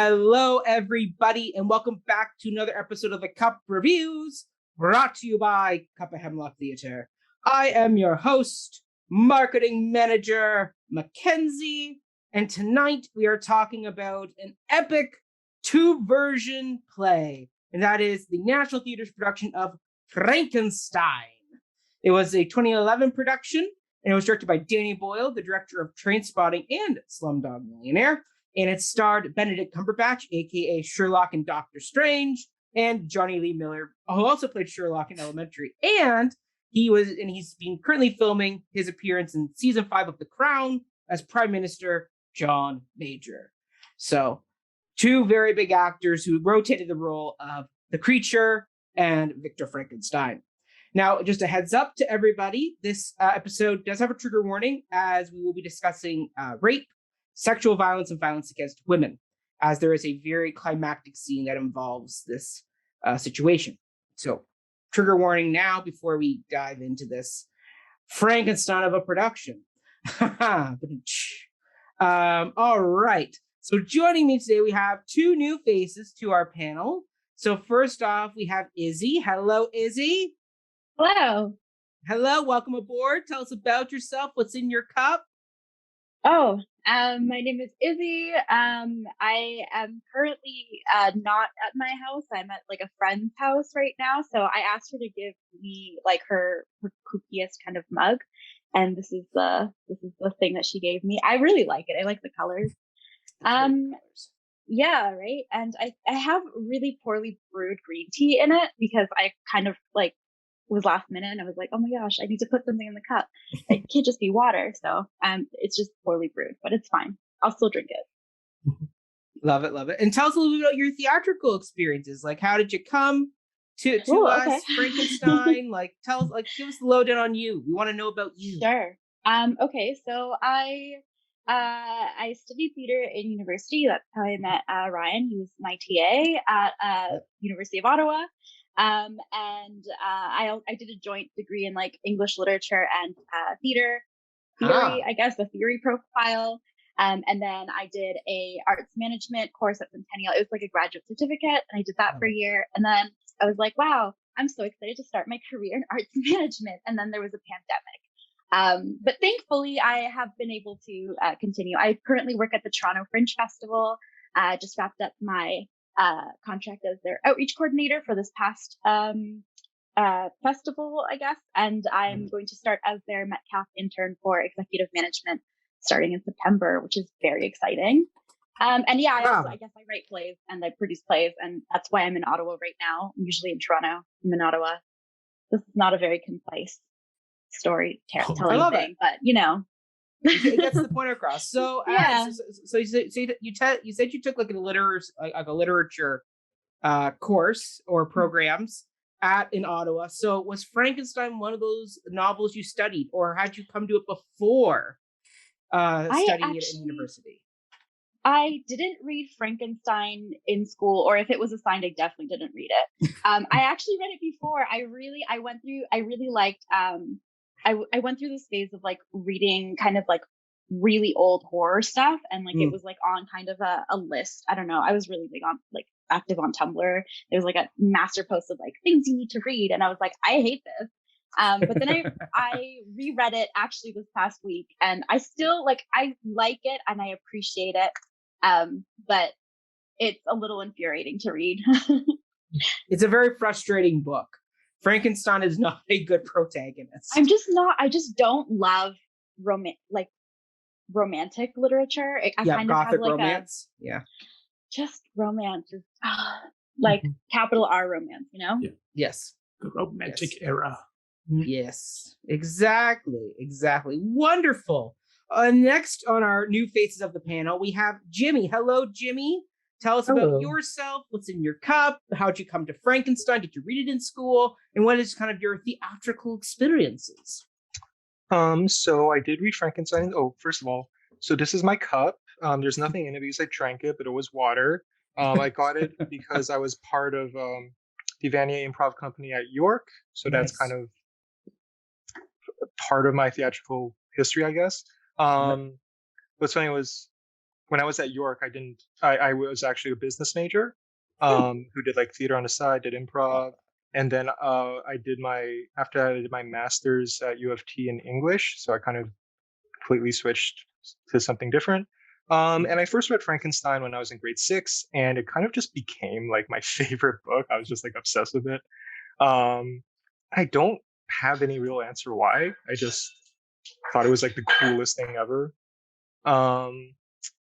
Hello, everybody, and welcome back to another episode of the Cup Reviews, brought to you by Cup of Hemlock Theatre. I am your host, marketing manager, Mackenzie, and tonight we are talking about an epic two-version play, and that is the National Theatre's production of Frankenstein. It was a 2011 production, and it was directed by Danny Boyle, the director of Trainspotting and Slumdog Millionaire. And it starred Benedict Cumberbatch, aka Sherlock and Doctor Strange, and Jonny Lee Miller, who also played Sherlock in Elementary. And he's been currently filming his appearance in season 5 of The Crown as Prime Minister John Major. So, two very big actors who rotated the role of the creature and Victor Frankenstein. Now, just a heads up to everybody, this episode does have a trigger warning, as we will be discussing rape, sexual violence, and violence against women, as there is a very climactic scene that involves this situation. So, trigger warning now before we dive into this Frankenstein of a production. All right. So, joining me today, we have two new faces to our panel. So, first off, we have Izzy. Hello, Izzy. Hello. Hello. Welcome aboard. Tell us about yourself. What's in your cup? My name is Izzy. I am currently not at my house. I'm at like a friend's house right now. So I asked her to give me like her kookiest kind of mug, and this is the thing that she gave me. I really like it. I like the colors. Yeah, right. And I have really poorly brewed green tea in it because I kind of like was last minute and I was like, oh my gosh, I need to put something in the cup. It can't just be water. So it's just poorly brewed, but it's fine. I'll still drink it. Love it, love it. And tell us a little bit about your theatrical experiences. Like, how did you come to us, okay. Frankenstein? Like, tell us, like, give us the lowdown on you. We want to know about you. Sure. Okay, so I studied theater in university. That's how I met Ryan. He was my TA at University of Ottawa. I did a joint degree in like English literature and theater theory, I guess, the theory profile. And then I did a arts management course at Centennial. It was like a graduate certificate, and I did that for a year. And then I was like, wow, I'm so excited to start my career in arts management. And then there was a pandemic. But thankfully, I have been able to continue. I currently work at the Toronto Fringe Festival. Just wrapped up my contract as their outreach coordinator for this past festival, I guess. And I'm going to start as their Metcalf intern for executive management starting in September, which is very exciting. I guess I write plays and I produce plays, and that's why I'm in Ottawa right now. I'm usually in Toronto. I'm in Ottawa. This is not a very concise storytelling thing, but you know. It gets the point across. So, yeah. So you said you took like a literature course or programs in Ottawa. So was Frankenstein one of those novels you studied, or had you come to it before studying it in university? I didn't read Frankenstein in school, or if it was assigned, I definitely didn't read it. I actually read it before. I went through this phase of like reading kind of like really old horror stuff, and like it was like on kind of a list. I don't know. I was really big on like active on Tumblr. There was like a master post of like things you need to read, and I was like, I hate this. But then I reread it actually this past week, and I still I like it and I appreciate it. But it's a little infuriating to read. It's a very frustrating book. Frankenstein is not a good protagonist. I just don't love romantic literature. I kind of have like romance. Just romance is like capital R romance, you know? Yeah. Yes. The romantic era. Yes, exactly. Wonderful. Next on our new faces of the panel, we have Jimmy. Hello, Jimmy. Tell us about yourself. What's in your cup? How'd you come to Frankenstein? Did you read it in school? And what is kind of your theatrical experiences? So I did read Frankenstein. Oh, first of all, so this is my cup. There't nothing in it because I drank it, but it was water. I got it because I was part of the Vanier Improv Company at York. So that's kind of part of my theatrical history, I guess. But something was when I was at York, I was actually a business major, who did like theater on the side, did improv. And then after that, I did my master's at U of T in English. So I kind of completely switched to something different. And I first read Frankenstein when I was in grade 6, and it kind of just became like my favorite book. I was just like obsessed with it. I don't have any real answer why. I just thought it was like the coolest thing ever.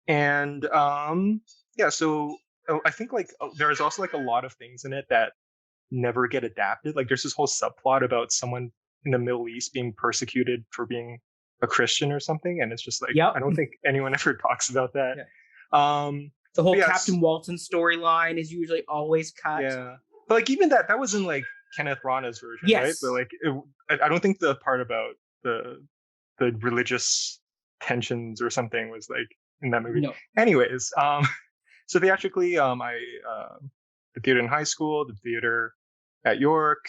Yeah, so I think like there's also like a lot of things in it that never get adapted. Like there's this whole subplot about someone in the Middle East being persecuted for being a Christian or something, and it's just like I don't think anyone ever talks about that. The whole Captain Walton storyline is usually always cut. Yeah, but like even that was in like Kenneth Branagh's version, right? But like I don't think the part about the religious tensions or something was like in that movie. No. Anyways, so theatrically, I did theater in high school, did theater at York,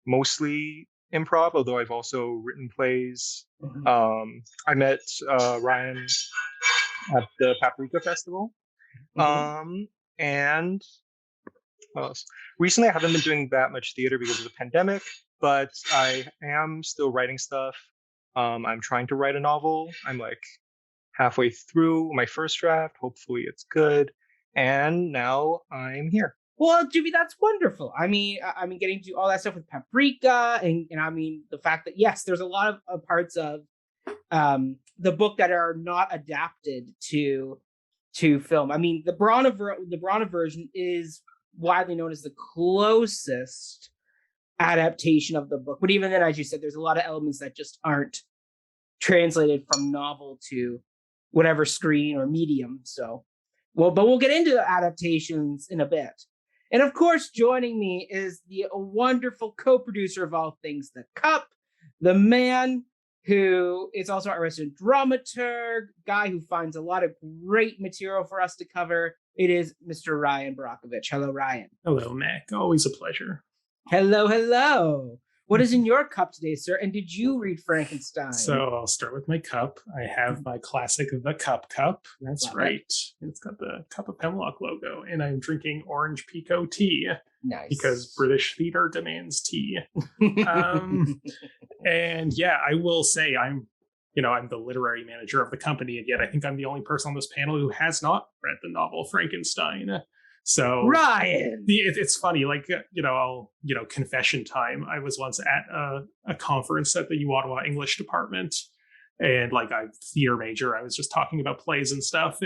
mostly improv, although I've also written plays. I met Ryan at the Paprika Festival. And what else? Recently, I haven't been doing that much theater because of the pandemic, but I am still writing stuff. I'm trying to write a novel. I'm like halfway through my first draft. Hopefully it's good. And now I'm here. Well, Jimmy, that's wonderful. I mean, getting to all that stuff with Paprika, and I mean the fact that yes, there's a lot of parts of the book that are not adapted to film. I mean, the Branagh version is widely known as the closest adaptation of the book, but even then, as you said, there's a lot of elements that just aren't translated from novel to whatever screen or medium. So, but we'll get into the adaptations in a bit. And of course, joining me is the wonderful co-producer of all things The Cup, the man who is also our resident dramaturg, guy who finds a lot of great material for us to cover. It is Mr. Ryan Barakovich. Hello, Ryan. Hello, Mac. Always a pleasure. Hello. What is in your cup today, sir? And did you read Frankenstein? So I'll start with my cup. I have my classic The Cup cup. That's Love right. It's got the Cup of Hemlock logo, and I'm drinking orange pekoe tea. Nice. Because British theater demands tea. And yeah, I will say I'm the literary manager of the company, and yet I think I'm the only person on this panel who has not read the novel Frankenstein. So Ryan, it's funny, like, confession time. I was once at a conference at the U-Ottawa English department, and like I'm theater major. I was just talking about plays and stuff,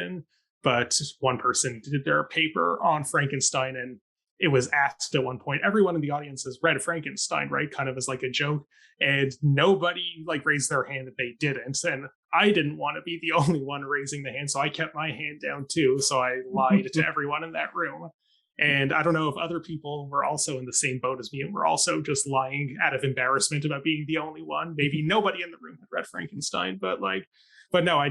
but one person did their paper on Frankenstein, and it was asked at one point, everyone in the audience has read Frankenstein, right? Kind of as like a joke. And nobody like raised their hand that they didn't. And I didn't want to be the only one raising the hand, so I kept my hand down too. So I lied to everyone in that room. And I don't know if other people were also in the same boat as me and were also just lying out of embarrassment about being the only one. Maybe nobody in the room had read Frankenstein, but no, I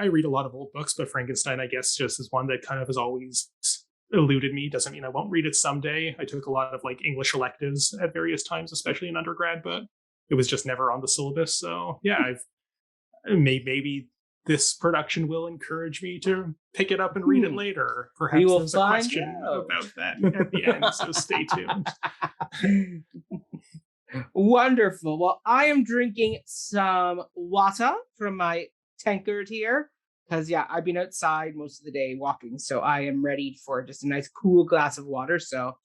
read a lot of old books, but Frankenstein, I guess, just is one that kind of has always eluded me. Doesn't mean I won't read it someday. I took a lot of like English electives at various times, especially in undergrad, but it was just never on the syllabus. So yeah, maybe this production will encourage me to pick it up and read it later. Perhaps there's a question about that at the end, so stay tuned. Wonderful. Well, I am drinking some water from my tankard here. Because, I've been outside most of the day walking, so I am ready for just a nice cool glass of water. So,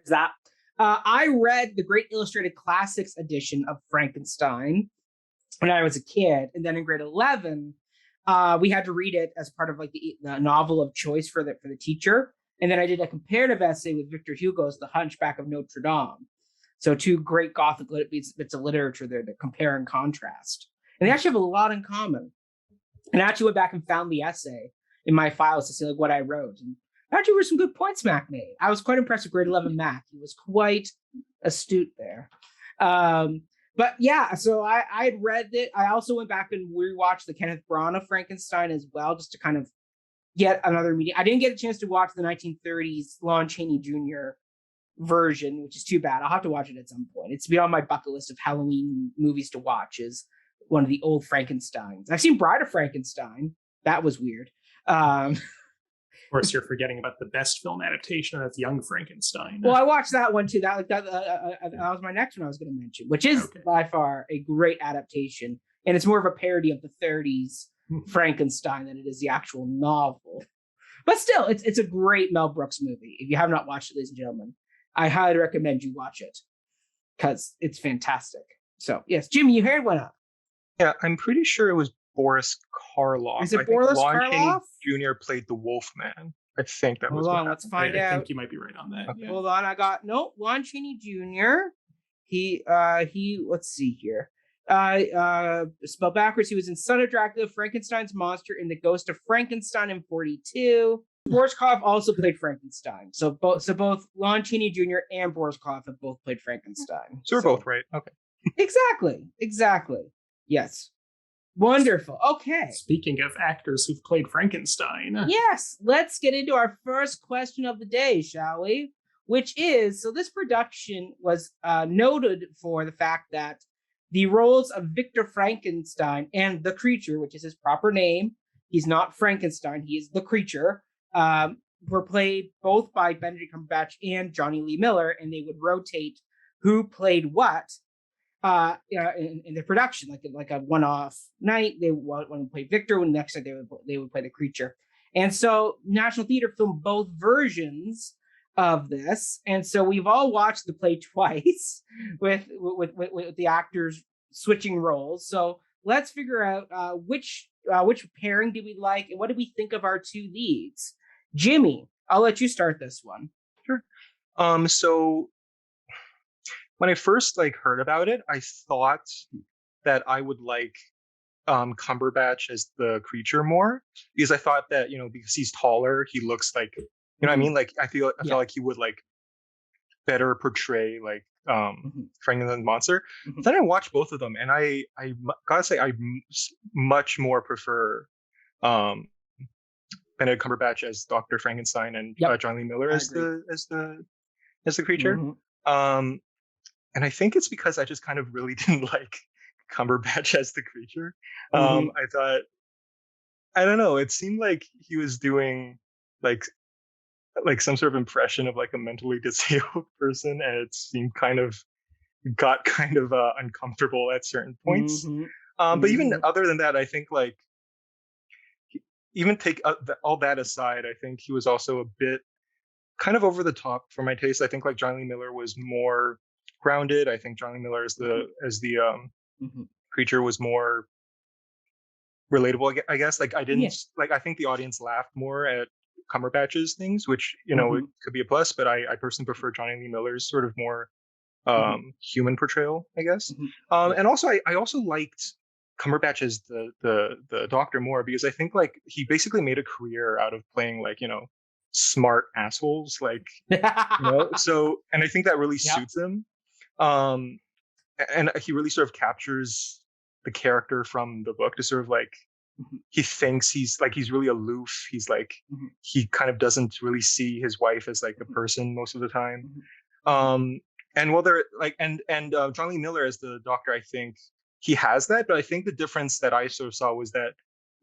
that. I read the Great Illustrated Classics edition of Frankenstein when I was a kid. And then in grade 11, we had to read it as part of like the novel of choice for the teacher. And then I did a comparative essay with Victor Hugo's The Hunchback of Notre Dame. So two great Gothic bits of literature there to compare and contrast. And they actually have a lot in common. And I actually went back and found the essay in my files to see like what I wrote. And actually were some good points Mac made. I was quite impressed with grade 11 Mac. He was quite astute there. But yeah, so I had read it. I also went back and rewatched the Kenneth Branagh Frankenstein as well, just to kind of get another meeting. I didn't get a chance to watch the 1930s Lon Chaney Jr. version, which is too bad. I'll have to watch it at some point. It's been on my bucket list of Halloween movies to watch is one of the old Frankensteins. I've seen Bride of Frankenstein. That was weird. Of course, you're forgetting about the best film adaptation. That's Young Frankenstein. Well, I watched that one too. That was my next one I was going to mention, which is by far a great adaptation, and it's more of a parody of the 30s Frankenstein than it is the actual novel. But still, it's a great Mel Brooks movie. If you have not watched it, ladies and gentlemen, I highly recommend you watch it because it's fantastic. So yes, Jimmy, your hand went up. Yeah, I'm pretty sure it was Boris Karloff. Is it Boris Karloff? Jr. played the Wolfman. I think that was. Hold on, let's find out. I think you might be right on that. Okay. Yeah. Hold on, Lon Chaney Jr. He let's see here. Spelled backwards, he was in Son of Dracula, Frankenstein's Monster, and The Ghost of Frankenstein in 42. Boris Karloff also played Frankenstein. So both Lon Chaney Jr. and Boris Karloff have both played Frankenstein. So we're both right. Okay. Exactly. Yes. Wonderful. Okay. Speaking of actors who've played Frankenstein. Yes. Let's get into our first question of the day, shall we? Which is, so this production was noted for the fact that the roles of Victor Frankenstein and the Creature, which is his proper name, he's not Frankenstein, he is the Creature, were played both by Benedict Cumberbatch and Jonny Lee Miller, and they would rotate who played what in the production, like a one-off night. They when played Victor, when next night they would play the Creature, and so National Theatre filmed both versions of this, and so we've all watched the play twice with the actors switching roles. So let's figure out which pairing do we like, and what do we think of our two leads. Jimmy, I'll let you start this one. Sure. So when I first heard about it, I thought that I would like Cumberbatch as the Creature more, because I thought that, because he's taller, he looks like, what I mean? I feel like he would better portray Frankenstein's monster. Mm-hmm. Then I watched both of them, and I gotta say I much more prefer Benedict Cumberbatch as Dr. Frankenstein and Jonny Lee Miller as the Creature. Mm-hmm. And I think it's because I just kind of really didn't like Cumberbatch as the Creature. I thought, I don't know, it seemed like he was doing like some sort of impression of a mentally disabled person, and it seemed got uncomfortable at certain points. But even other than that, I think even take all that aside, I think he was also a bit kind of over the top for my taste. I think Jonny Lee Miller was more grounded. I think Jonny Lee Miller as the Creature was more relatable, I guess. I didn't I think the audience laughed more at Cumberbatch's things, which it could be a plus, but I personally prefer Jonny Lee Miller's sort of more human portrayal, I guess. And also I also liked Cumberbatch as the Doctor more, because I think he basically made a career out of playing smart assholes, so, and I think that really suits him. And he really sort of captures the character from the book to sort of he thinks he's really aloof. He's he kind of doesn't really see his wife as a person most of the time. And while they're and Jonny Lee Miller as the Doctor, I think he has that, but I think the difference that I sort of saw was that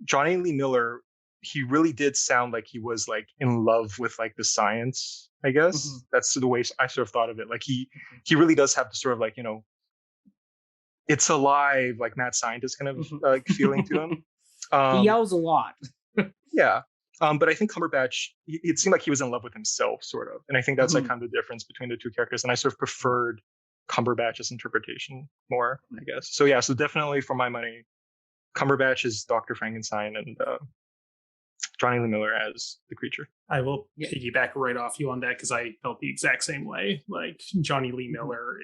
Jonny Lee Miller, he really did sound like he was in love with the science, I guess. That's the way I sort of thought of it. He really does have the sort of it's alive, mad scientist kind of feeling to him. He yells a lot. Yeah. But I think Cumberbatch, it seemed like he was in love with himself, sort of. And I think that's kind of the difference between the two characters. And I sort of preferred Cumberbatch's interpretation more, I guess. So yeah, so definitely for my money, Cumberbatch is Dr. Frankenstein and Jonny Lee Miller as the Creature. I will piggyback right off you on that, because I felt the exact same way. Jonny Lee Miller,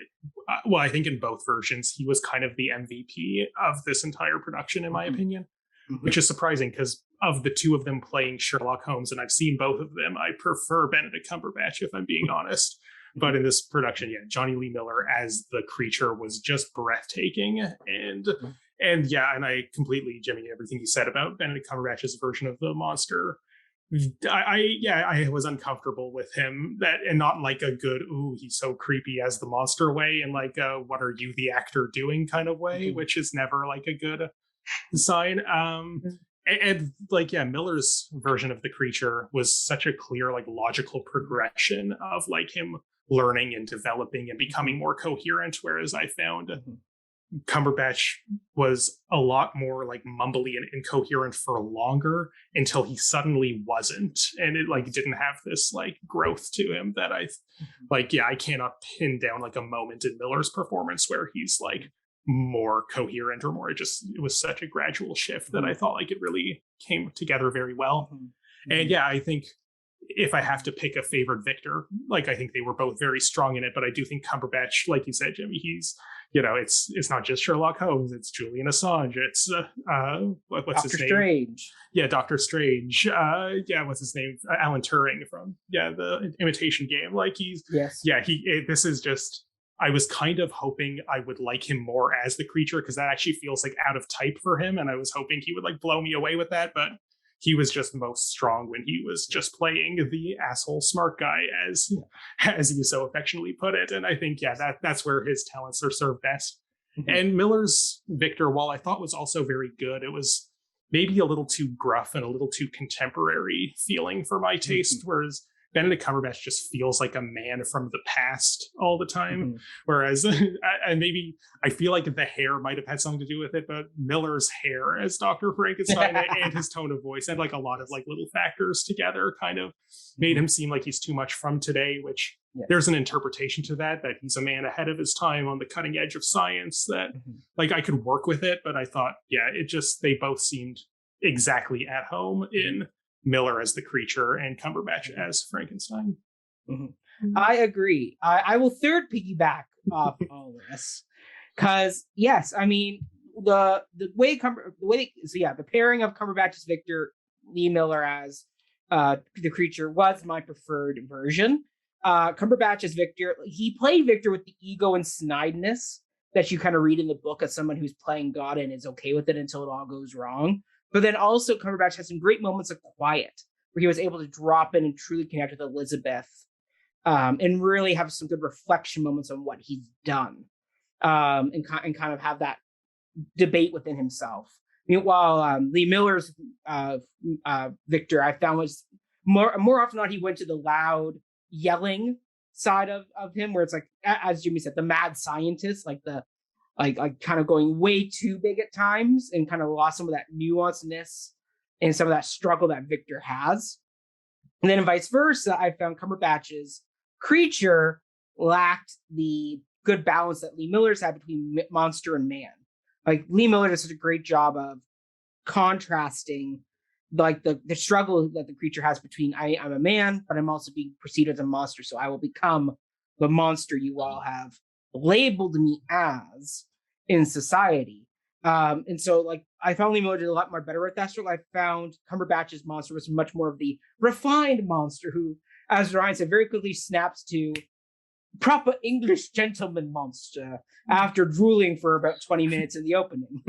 well, I think in both versions, he was kind of the MVP of this entire production, in my opinion, which is surprising, because of the two of them playing Sherlock Holmes, and I've seen both of them, I prefer Benedict Cumberbatch, if I'm being honest. But in this production, Jonny Lee Miller as the Creature was just breathtaking. And I completely, Jimmy, everything you said about Benedict Cumberbatch's version of the monster I was uncomfortable with him, that, and not like a good, ooh, he's so creepy as the monster way, and like what are you, the actor, doing kind of way, which is never like a good sign. And like, yeah, Miller's version of the creature was such a clear, like, logical progression of like him learning and developing and becoming more coherent, whereas I found Cumberbatch was a lot more like mumbly and incoherent for longer, until he suddenly wasn't, and it like didn't have this like growth to him that I like. Yeah, I cannot pin down like a moment in Miller's performance where he's like more coherent or more. It was such a gradual shift that I thought like it really came together very well. And yeah, I think if I have to pick a favorite Victor, like, I think they were both very strong in it, but I do think Cumberbatch, like you said, Jimmy, he's, it's not just Sherlock Holmes, it's Julian Assange, it's what's Dr. his name? Strange. Yeah, Doctor Strange. What's his name? Alan Turing from the Imitation Game. Like this is just, I was kind of hoping I would like him more as the creature, because that actually feels like out of type for him, and I was hoping he would like blow me away with that, but he was just most strong when he was just playing the asshole smart guy, as you so affectionately put it. And I think that's where his talents are served best. And Miller's Victor, while I thought was also very good, it was maybe a little too gruff and a little too contemporary feeling for my taste, whereas Benedict Cumberbatch just feels like a man from the past all the time. Whereas, and maybe I feel like the hair might have had something to do with it, but Miller's hair as Dr. Frankenstein and his tone of voice and like a lot of like little factors together kind of made him seem like he's too much from today, which there's an interpretation to that he's a man ahead of his time on the cutting edge of science, that like I could work with it, but I thought, they both seemed exactly at home in Miller as the creature and Cumberbatch as Frankenstein. I agree. I will third piggyback off all this, because yes, I mean the pairing of Cumberbatch as Victor, Lee Miller as the creature was my preferred version. Cumberbatch as Victor, he played Victor with the ego and snideness that you kind of read in the book as someone who's playing God and is okay with it until it all goes wrong. But then also Cumberbatch has some great moments of quiet where he was able to drop in and truly connect with Elizabeth, and really have some good reflection moments on what he's done, and kind of have that debate within himself. Meanwhile, Lee Miller's Victor, I found was more often than not, he went to the loud yelling side of him, where it's like, as Jimmy said, the mad scientist, like the like kind of going way too big at times, and kind of lost some of that nuanceness and some of that struggle that Victor has. And then vice versa, I found Cumberbatch's creature lacked the good balance that Lee Miller's had between monster and man. Like, Lee Miller does such a great job of contrasting like the struggle that the creature has between I'm a man, but I'm also being perceived as a monster, so I will become the monster you all have labeled me as in society. And so like I found Lee Miller did a lot more better at that struggle. I found Cumberbatch's monster was much more of the refined monster who, as Ryan said, very quickly snaps to proper English gentleman monster after drooling for about 20 minutes in the opening.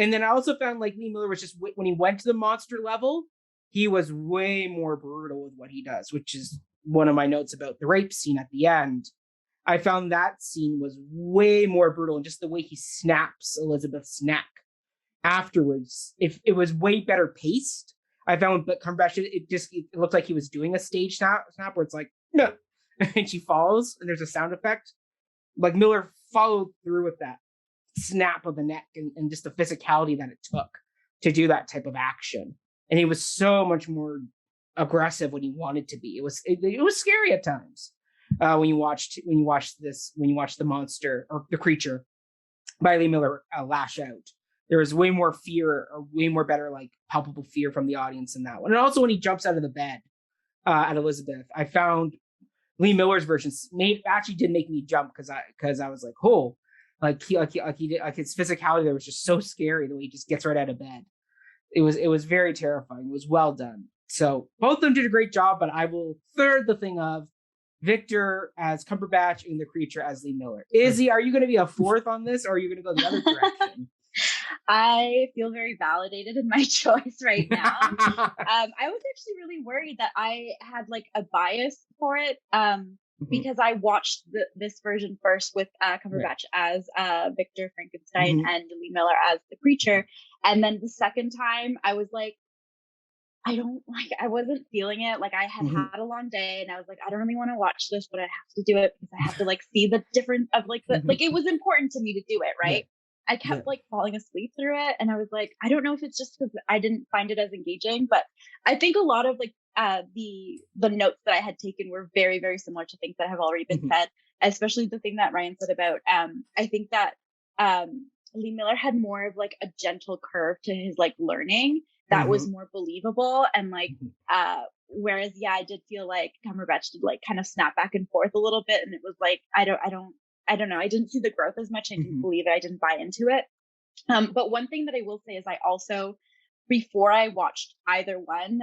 And then I also found like Lee Miller was just, when he went to the monster level, he was way more brutal with what he does, which is one of my notes about the rape scene at the end. I found that scene was way more brutal, and just the way he snaps Elizabeth's neck afterwards, if it was way better paced. I found that Cumberbatch, it looked like he was doing a stage snap where it's like, no, and she falls and there's a sound effect. Like Miller followed through with that snap of the neck and just the physicality that it took to do that type of action. And he was so much more aggressive when he wanted to be. It was scary at times when you watched the monster or the creature by Lee Miller lash out. There was way more fear, or way more better, like palpable fear from the audience in that one. And also when he jumps out of the bed at Elizabeth, I found Lee Miller's version actually did make me jump because I was like, oh, like his physicality there was just so scary the way he just gets right out of bed. It was very terrifying. It was well done. So both of them did a great job, but I will third the thing of Victor as Cumberbatch and the creature as Lee Miller. Izzy, are you going to be a fourth on this, or are you going to go the other direction? I feel very validated in my choice right now. I was actually really worried that I had like a bias for it because I watched this version first with Cumberbatch as Victor Frankenstein and Lee Miller as the creature. And then the second time I was like, I wasn't feeling it. Like I had had a long day and I was like, I don't really want to watch this, but I have to do it because I have to like see the difference of like like it was important to me to do it, right? I kept like falling asleep through it, and I was like, I don't know if it's just because I didn't find it as engaging, but I think a lot of like the notes that I had taken were very, very similar to things that have already been said, especially the thing that Ryan said about I think that Lee Miller had more of like a gentle curve to his like learning that was more believable, and like whereas I did feel like Cumberbatch did like kind of snap back and forth a little bit, and it was like I don't know. I didn't see the growth as much. I didn't believe it. I didn't buy into it. But one thing that I will say is I also, before I watched either one,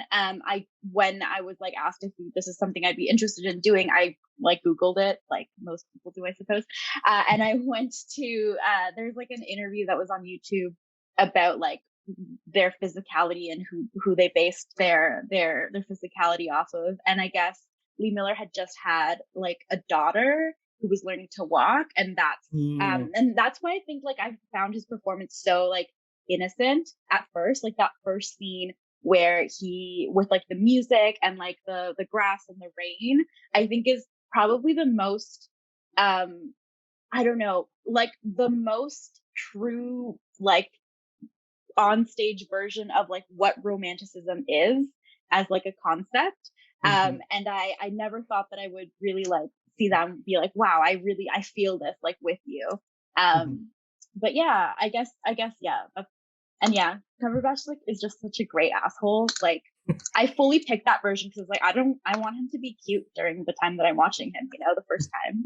when I was like asked if this is something I'd be interested in doing, I like Googled it, like most people do, I suppose. And I went to, there's like an interview that was on YouTube about like their physicality and who they based their physicality off of. And I guess Lee Miller had just had like a daughter who was learning to walk, and that's why I think like I found his performance so like innocent at first. Like that first scene where he with like the music and like the grass and the rain, I think is probably the most I don't know, like the most true like on stage version of like what romanticism is as like a concept. And I never thought that I would really like see them be like, wow, I feel this like with you. But yeah, I guess yeah. And yeah, Cumberbatch like is just such a great asshole. Like I fully picked that version because like I want him to be cute during the time that I'm watching him, you know, the first time.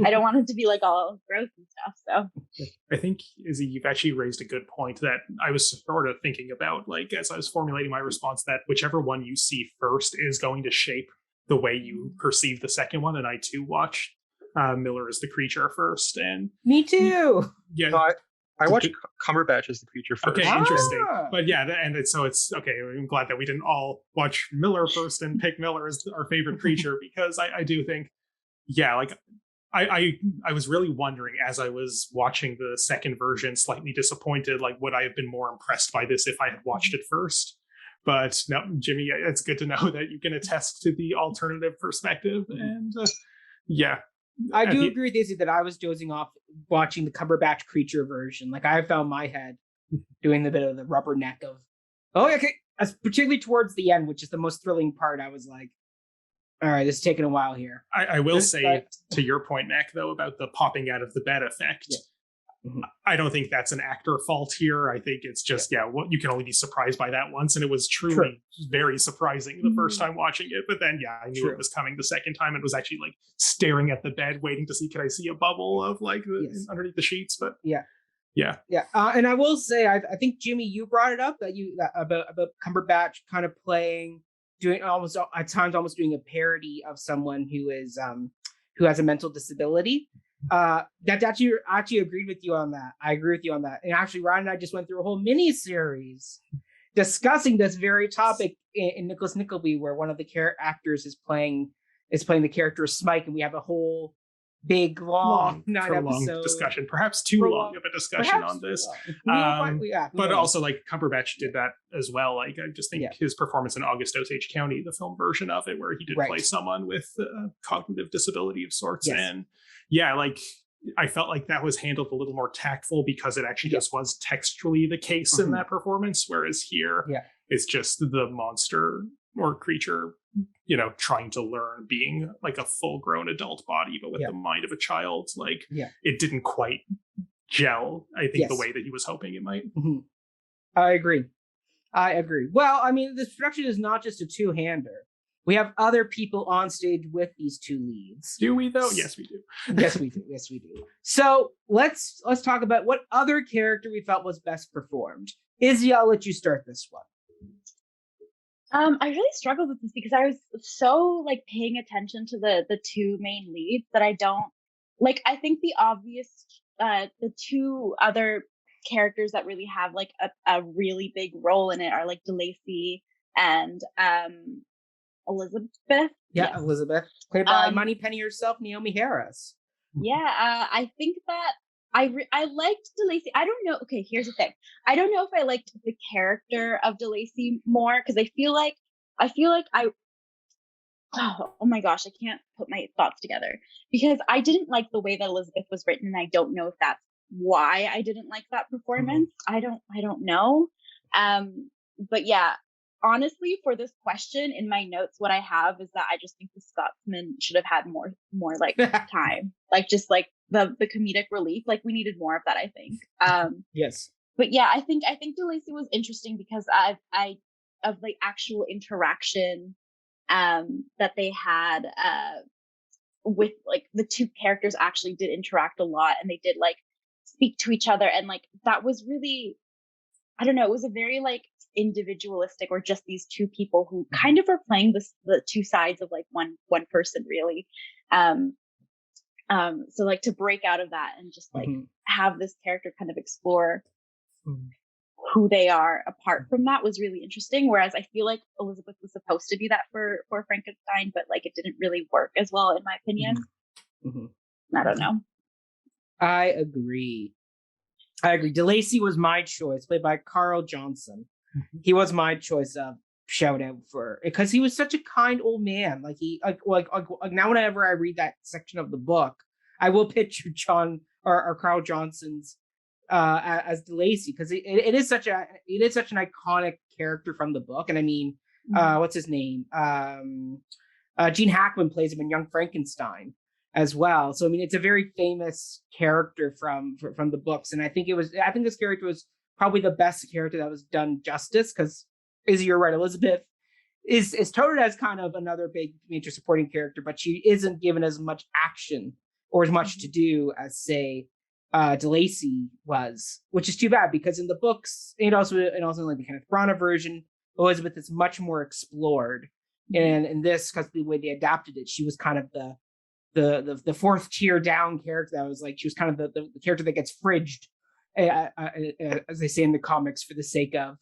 I don't want him to be like all gross and stuff. So I think, Izzy, you've actually raised a good point that I was sort of thinking about, like as I was formulating my response, that whichever one you see first is going to shape the way you perceive the second one. And I too watched Miller as the creature first. And me too. Yeah. No, I watched Cumberbatch as the creature first. Okay, interesting. But yeah, and so it's okay. I'm glad that we didn't all watch Miller first and pick Miller as our favorite creature, because I do think, yeah, like I was really wondering as I was watching the second version, slightly disappointed, like would I have been more impressed by this if I had watched it first? But no, Jimmy, it's good to know that you can attest to the alternative perspective. And yeah. I do agree with Izzy that I was dozing off watching the Cumberbatch creature version. Like I found my head doing the bit of the rubberneck of, oh, okay, particularly towards the end, which is the most thrilling part. I was like, all right, this is taking a while here. I will say to your point, Mac, though, about the popping out of the bed effect. Yeah. I don't think that's an actor fault here. I think it's just, you can only be surprised by that once. And it was truly very surprising the first time watching it. But then, I knew it was coming the second time. It was actually like staring at the bed, waiting to see, could I see a bubble of like underneath the sheets? But yeah. And I will say, I think, Jimmy, you brought it up that about Cumberbatch kind of doing almost at times almost doing a parody of someone who is who has a mental disability. That actually agreed with you on that. I agree with you on that. And actually, Ryan and I just went through a whole mini series discussing this very topic in Nicholas Nickleby, where one of the actors is playing the character Smike, and we have a whole big long episode discussion, perhaps too long of a discussion on this. But also like Cumberbatch did that as well. Like I just think his performance in August Osage County, the film version of it, where he did play someone with a cognitive disability of sorts, and like I felt like that was handled a little more tactful because it actually just was textually the case in that performance, whereas here it's just the monster or creature, you know, trying to learn, being like a full-grown adult body, but with the mind of a child. Like it didn't quite gel, I think, the way that he was hoping it might. I agree. Well, I mean, this production is not just a two-hander. We have other people on stage with these two leads. Do we, though? Yes, we do. Yes, we do. So let's talk about what other character we felt was best performed. Izzy, I'll let you start this one. I really struggled with this because I was so like paying attention to the two main leads that I don't like. I think the obvious, the two other characters that really have like a really big role in it are like DeLacy and Elizabeth. Yeah, Yes. Elizabeth, played by Moneypenny herself, Naomi Harris. Yeah, I think that I liked DeLacy. I don't know. Okay, here's the thing. I don't know if I liked the character of DeLacy more because I feel like oh my gosh, I can't put my thoughts together because I didn't like the way that Elizabeth was written, and I don't know if that's why I didn't like that performance. I don't know. But yeah, honestly, for this question in my notes, what I have is that I just think the Scotsman should have had more like time, like just like the comedic relief. Like we needed more of that, I think. Yes. But yeah, I think DeLacy was interesting because I of the actual interaction that they had with like the two characters actually did interact a lot, and they did like speak to each other, and like that was really, I don't know, it was a very like individualistic, or just these two people who kind of are playing the two sides of like one person really. So like to break out of that and just like have this character kind of explore who they are apart from that was really interesting. Whereas I feel like Elizabeth was supposed to be that for Frankenstein, but like it didn't really work as well in my opinion. I don't know. I agree. DeLacy was my choice, played by Carl Johnson. He was my choice of shout out for, because he was such a kind old man. Like he like now whenever I read that section of the book, I will picture John or Carl Johnson's as DeLacy, because it is such an iconic character from the book. And I mean, what's his name? Gene Hackman plays him in Young Frankenstein as well. So I mean, it's a very famous character from the books, and I think this character was probably the best character that was done justice, because Izzy, you're right, Elizabeth is touted as kind of another big major supporting character, but she isn't given as much action or as much to do as say DeLacy was, which is too bad, because in the books and also like the Kenneth Branagh version, Elizabeth is much more explored, and in this, because the way they adapted it, she was kind of the fourth tier down character. That was like, she was kind of the character that gets fridged, as they say in the comics, for the sake of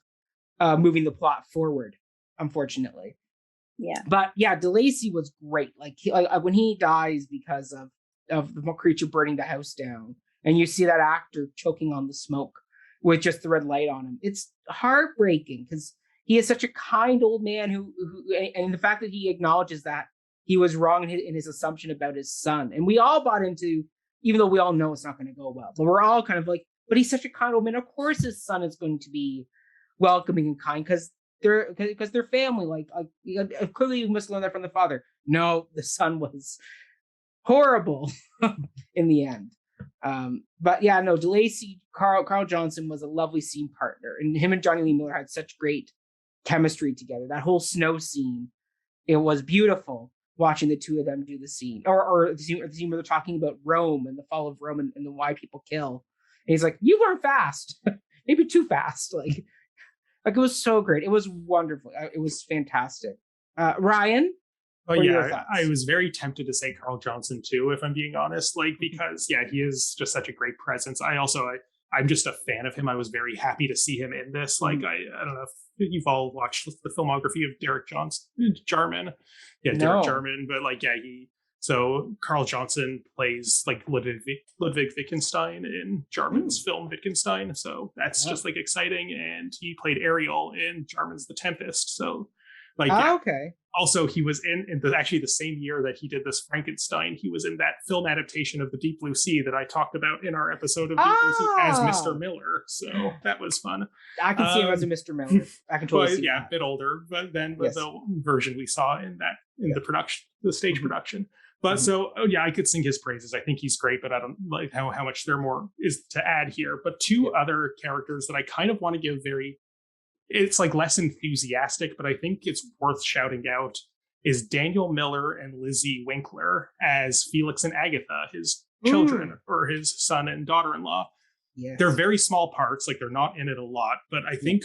moving the plot forward, unfortunately. Yeah. But yeah, DeLacy was great. Like, when he dies because of the creature burning the house down, and you see that actor choking on the smoke with just the red light on him, it's heartbreaking, because he is such a kind old man who and the fact that he acknowledges that he was wrong in his assumption about his son. And we all bought into, even though we all know it's not going to go well, but we're all kind of like, but he's such a kind old man. Of course his son is going to be welcoming and kind, because they're family. Like clearly you must learn that from the father. No, the son was horrible in the end. But yeah, no, DeLacy, Carl Johnson was a lovely scene partner, and him and Jonny Lee Miller had such great chemistry together. That whole snow scene, it was beautiful watching the two of them do the scene, or the scene where they're talking about Rome and the fall of Rome and the why people kill. And he's like, "You learn fast, maybe too fast." Like it was so great. It was wonderful. It was fantastic. Ryan. Oh yeah, I was very tempted to say Carl Johnson too, if I'm being honest. Like, because yeah, he is just such a great presence. I'm just a fan of him. I was very happy to see him in this. Like, I don't know if you've all watched the filmography of Derek Jarman. Yeah, no. Derek Jarman. But like, yeah, so Carl Johnson plays like Ludwig Wittgenstein in Jarman's film Wittgenstein. So that's just like exciting. And he played Ariel in Jarman's The Tempest. So like, okay. Also, he was in actually the same year that he did this Frankenstein. He was in that film adaptation of The Deep Blue Sea that I talked about in our episode of Deep Blue Sea as Mr. Miller. So that was fun. I can see him as a Mr. Miller. I can totally see yeah, a bit older, but then with the version we saw in the production, the stage production. But so, yeah, I could sing his praises. I think he's great, but I don't like how much there more is to add here. But two other characters that I kind of want to give it's like less enthusiastic, but I think it's worth shouting out, is Daniel Miller and Lizzie Winkler as Felix and Agatha, his children, or his son and daughter-in-law. Yes. They're very small parts, like they're not in it a lot, but I think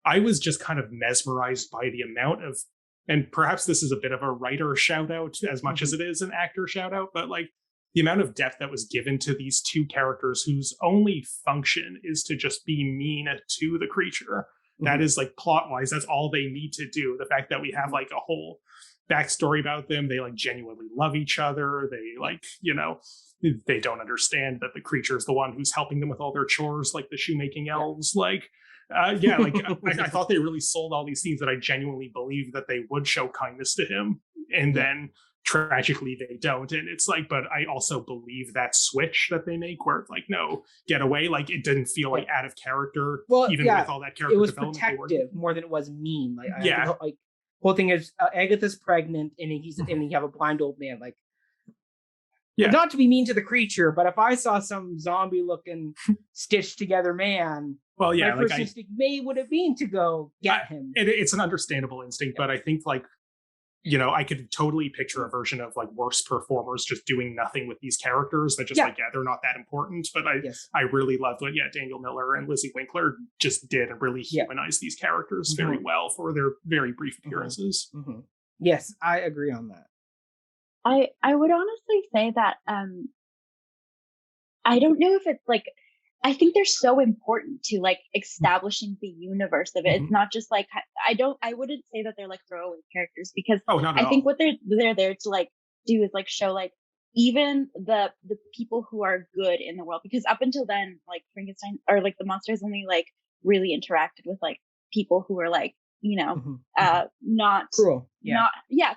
I was just kind of mesmerized by the amount of, and perhaps this is a bit of a writer shout out as much as it is an actor shout out, but like the amount of depth that was given to these two characters whose only function is to just be mean to the creature. That is like plot wise, that's all they need to do. The fact that we have like a whole backstory about them, they like genuinely love each other. They like, you know, they don't understand that the creature is the one who's helping them with all their chores, like the shoemaking elves. Like, like I thought they really sold all these scenes that I genuinely believed that they would show kindness to him, and then tragically they don't. And it's like, but I also believe that switch that they make where it's like, no, get away. Like it didn't feel like out of character. Well, even with all that character it was development, protective more than it was mean. Like yeah, like whole thing is Agatha's pregnant and and you have a blind old man. Like, not to be mean to the creature, but if I saw some zombie looking stitched together man, well, yeah, my first instinct would have been to go get him. It's an understandable instinct, but I think like, you know, I could totally picture a version of like worse performers just doing nothing with these characters that just like, they're not that important. But I really loved what Daniel Miller and Lizzie Winkler just did and really humanized these characters very well for their very brief appearances. Yes, I agree on that. I would honestly say that I don't know if it's like, I think they're so important to like establishing the universe of it. It's not just like, I wouldn't say that they're like throwaway characters, because I think what they're there to like do is like show like even the people who are good in the world, because up until then, like Frankenstein or like the monster has only like really interacted with like people who are like, you know, not cruel.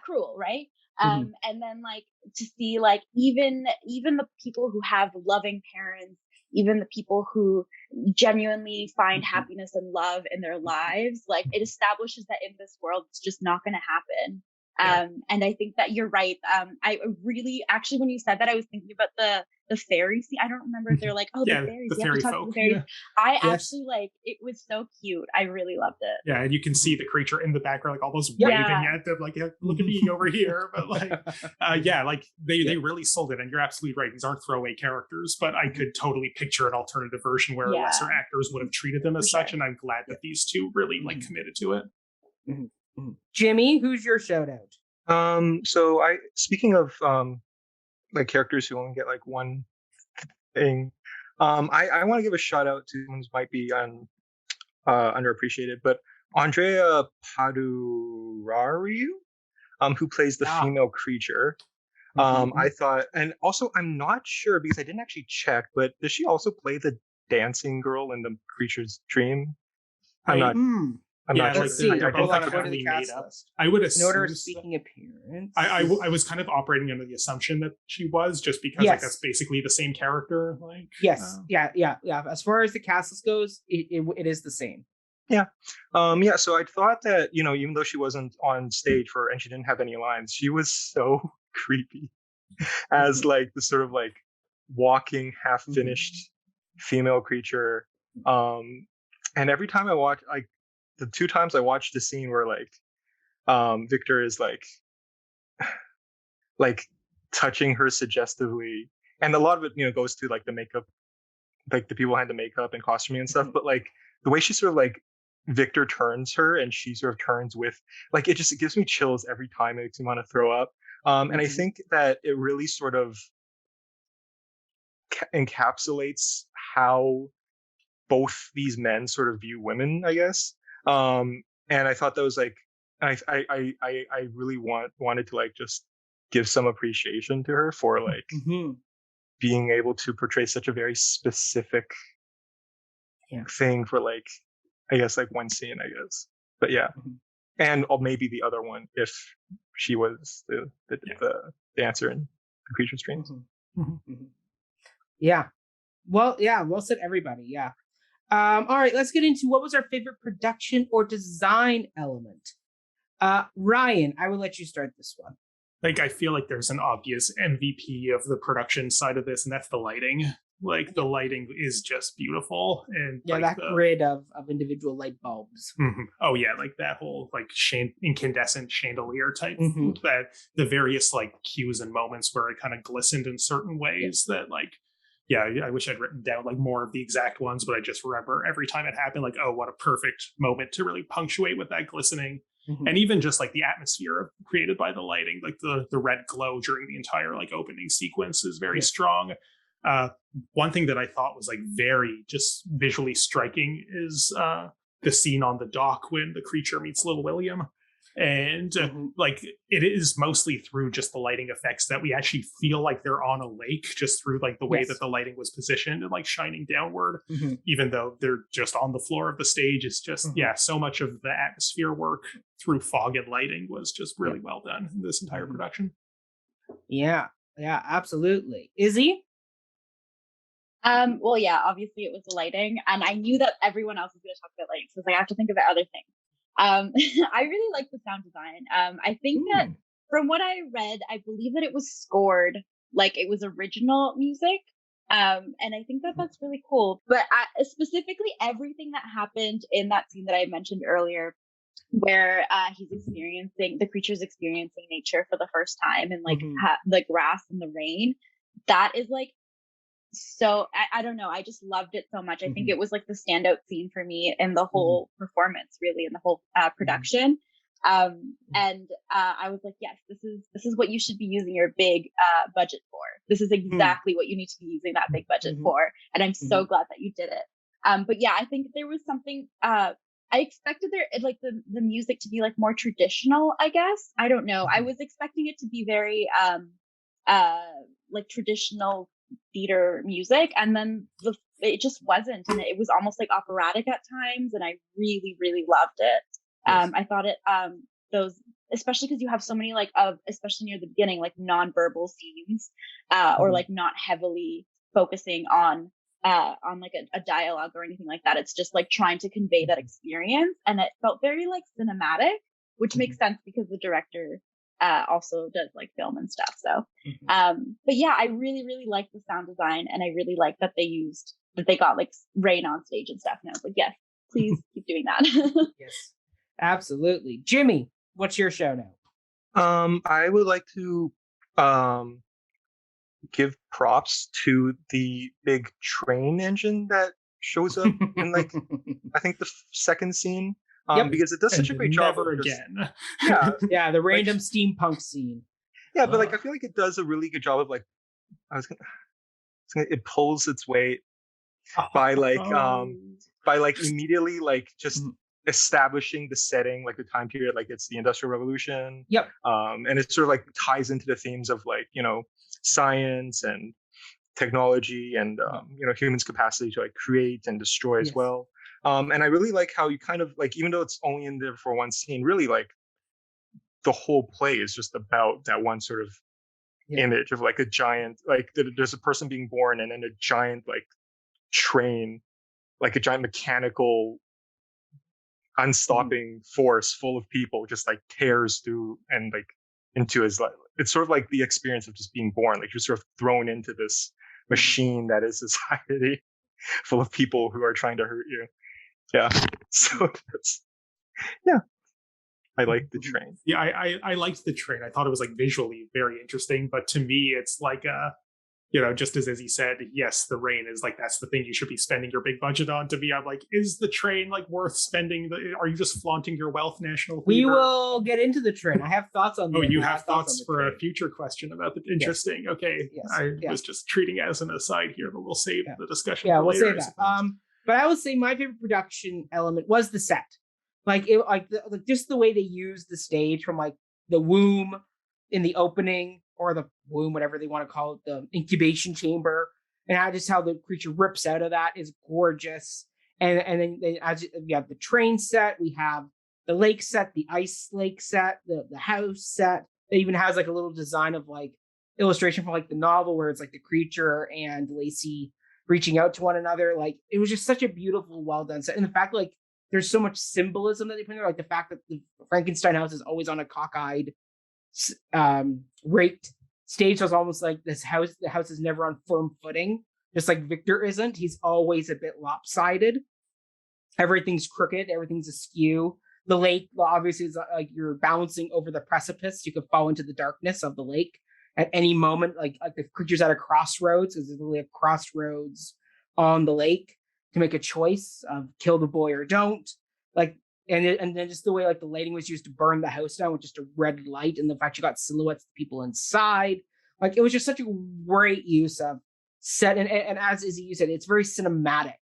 Cruel, right? And then like to see like even the people who have loving parents, even the people who genuinely find happiness and love in their lives, like it establishes that in this world, it's just not going to happen. And I think that you're right. I really, actually, when you said that, I was thinking about the fairy scene. I don't remember if they're like, oh, the fairies. The fairy folk. The fairies. I actually like, it was so cute. I really loved it. Yeah, and you can see the creature in the background, like almost waving at them, like, look at me over here. But like, like they really sold it. And you're absolutely right. These aren't throwaway characters, but I could totally picture an alternative version where lesser actors would have treated them as such. And I'm glad that these two really like committed to it. Jimmy, who's your shout out? So speaking of like characters who only get like one thing, I want to give a shout out to someone who might be underappreciated, but Andrea Padurariu, who plays the female creature. I thought, and also I'm not sure because I didn't actually check, but does she also play the dancing girl in the creature's dream? I'm not sure. I would assume. In order of speaking appearance. I was kind of operating under the assumption that she was, just because like that's basically the same character. Like As far as the cast goes, it is the same. So I thought that, you know, even though she wasn't on stage and she didn't have any lines, she was so creepy as like the sort of like walking half finished female creature. And every time I watch, like the two times I watched the scene where like Victor is like touching her suggestively, and a lot of it, you know, goes to like the makeup, like the people behind the makeup and costuming and stuff, but like the way she sort of like Victor turns her and she sort of turns with, like, it gives me chills every time. It makes me want to throw up. And I think that it really sort of encapsulates how both these men sort of view women, I guess. And I thought that was like, I really wanted to like just give some appreciation to her for like being able to portray such a very specific thing for like, I guess like one scene, I guess. But and maybe the other one if she was the dancer in the creature's dreams. Well said, everybody. All right, let's get into what was our favorite production or design element. Ryan, I will let you start this one. Like, I feel like there's an obvious MVP of the production side of this, and that's the lighting. Like, the lighting is just beautiful. And like that grid of individual light bulbs. Oh yeah, like that whole like incandescent chandelier type. That the various like cues and moments where it kind of glistened in certain ways that like, I wish I'd written down like more of the exact ones, but I just remember every time it happened, like, oh, what a perfect moment to really punctuate with that glistening. And even just like the atmosphere created by the lighting, like the red glow during the entire like opening sequence is very strong. One thing that I thought was like very just visually striking is the scene on the dock when the creature meets little William. And like it is mostly through just the lighting effects that we actually feel like they're on a lake, just through like the way that the lighting was positioned and like shining downward, even though they're just on the floor of the stage. It's just so much of the atmosphere work through fog and lighting was just really well done in this entire production. Yeah, absolutely. Izzy? Well, yeah, obviously it was the lighting, and I knew that everyone else was going to talk about lighting, so I was like, I have to think about other things. I really like the sound design. I think that from what I read, I believe that it was scored like it was original music. And I think that that's really cool. But specifically, everything that happened in that scene that I mentioned earlier, where the creature's experiencing nature for the first time, and like the grass and the rain, that is like, so I don't know. I just loved it so much. I think it was like the standout scene for me in the whole performance, really, in the whole production. And I was like, yes, this is what you should be using your big budget for. This is exactly what you need to be using that big budget for. And I'm so glad that you did it. But yeah, I think there was something. I expected there like the music to be like more traditional, I guess. I don't know. I was expecting it to be very like traditional theater music, and then it just wasn't, and it was almost like operatic at times, and I really loved it. I thought it those, especially because you have so many like especially near the beginning, like non-verbal scenes or like not heavily focusing on like a dialogue or anything like that. It's just like trying to convey that experience, and it felt very like cinematic, which makes sense because the director also does like film and stuff. So, but yeah, I really like the sound design, and I really like that they got like rain on stage and stuff. And I was like, yes, please keep doing that. Yes, absolutely. Jimmy, what's your shout out? I would like to give props to the big train engine that shows up in like I think the second scene. Because it does such a great job. Never again. The random steampunk scene. Yeah, but like I feel like it does a really good job of like it pulls its weight by like immediately like just establishing the setting, like the time period, like it's the Industrial Revolution. And it sort of like ties into the themes of like, you know, science and technology and you know, humans' capacity to like create and destroy as well. And I really like how you kind of like, even though it's only in there for one scene, really like the whole play is just about that one sort of image of like a giant, like there's a person being born, and then a giant like train, like a giant mechanical unstopping force full of people just like tears through and like into his life. It's sort of like the experience of just being born, like you're sort of thrown into this machine that is society full of people who are trying to hurt you. So that's I like the train. I liked the train. I thought it was like visually very interesting, but to me it's like you know, just as he said, yes, the rain is like, that's the thing you should be spending your big budget on. To me, I'm like, is the train like worth spending? Are you just flaunting your wealth, National Theater? We will get into the train. I have thoughts on. You have thoughts for a future question about the interesting. Yes. Okay, I was just treating it as an aside here, but we'll save the discussion. Yeah, we'll save that. But I would say my favorite production element was the set, like just the way they used the stage, from like the womb in the opening, or the womb, whatever they want to call it, the incubation chamber, and just how the creature rips out of that is gorgeous. And then as we have the train set, we have the lake set, the ice lake set, the house set. It even has like a little design of like illustration from like the novel, where it's like the creature and Lacey reaching out to one another. Like it was just such a beautiful, well done set. And the fact like there's so much symbolism that they put in there, like the fact that the Frankenstein house is always on a cockeyed, raked stage. So it's almost like the house is never on firm footing, just like Victor isn't. He's always a bit lopsided. Everything's crooked, everything's askew. The lake, well, obviously, is like you're bouncing over the precipice. You could fall into the darkness of the lake at any moment. Like the creature's at a crossroads, because there's literally a crossroads on the lake to make a choice of kill the boy or don't. Like and then just the way like the lighting was used to burn the house down with just a red light, and the fact you got silhouettes of people inside, like it was just such a great use of set. And as Izzy, you said, it's very cinematic,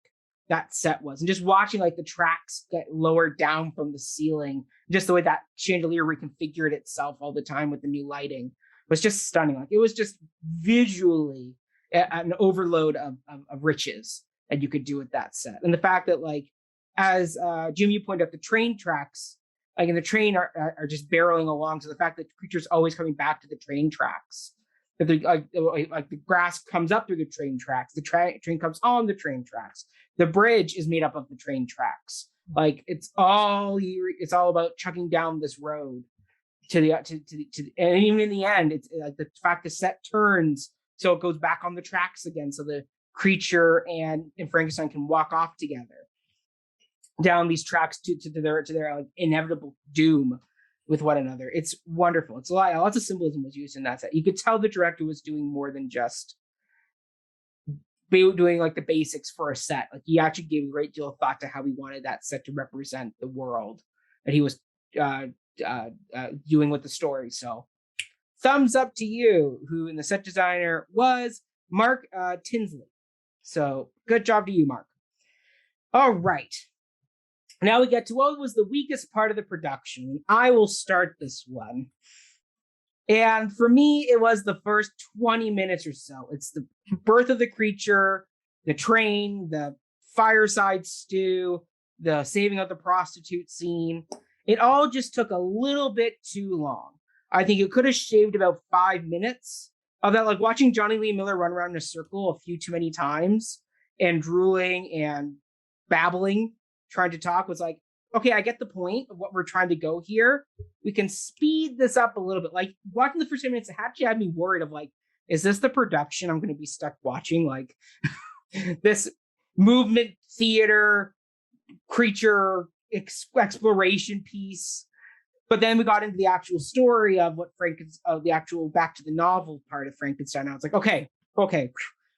that set was, and just watching like the tracks get lowered down from the ceiling, just the way that chandelier reconfigured itself all the time with the new lighting was just stunning. Like it was just visually an overload of riches that you could do with that set. And the fact that, like, as Jim, you pointed out, the train tracks, like in the train are just barreling along. So the fact that the creature's always coming back to the train tracks, that like the grass comes up through the train tracks, the train comes on the train tracks, the bridge is made up of the train tracks. Like it's all about chucking down this road to the and even in the end, it's like the fact the set turns so it goes back on the tracks again, so the creature and Frankenstein can walk off together down these tracks to their like inevitable doom with one another. It's wonderful. It's lots of symbolism was used in that set. You could tell the director was doing more than just doing like the basics for a set. Like he actually gave a great deal of thought to how he wanted that set to represent the world that he was doing with the story. So thumbs up to you, who in the set designer was Mark Tinsley. So good job to you, Mark. All right. Now we get to what was the weakest part of the production. I will start this one. And for me, it was the first 20 minutes or so. It's the birth of the creature, the train, the fireside stew, the saving of the prostitute scene. It all just took a little bit too long. I think it could have shaved about 5 minutes of that, like watching Jonny Lee Miller run around in a circle a few too many times and drooling and babbling, trying to talk, was like, okay, I get the point of what we're trying to go here. We can speed this up a little bit. Like watching the first 10 minutes, it actually had me worried of like, is this the production I'm going to be stuck watching? Like this movement theater creature exploration piece. But then we got into the actual story of what the actual back to the novel part of Frankenstein. I was like, okay, all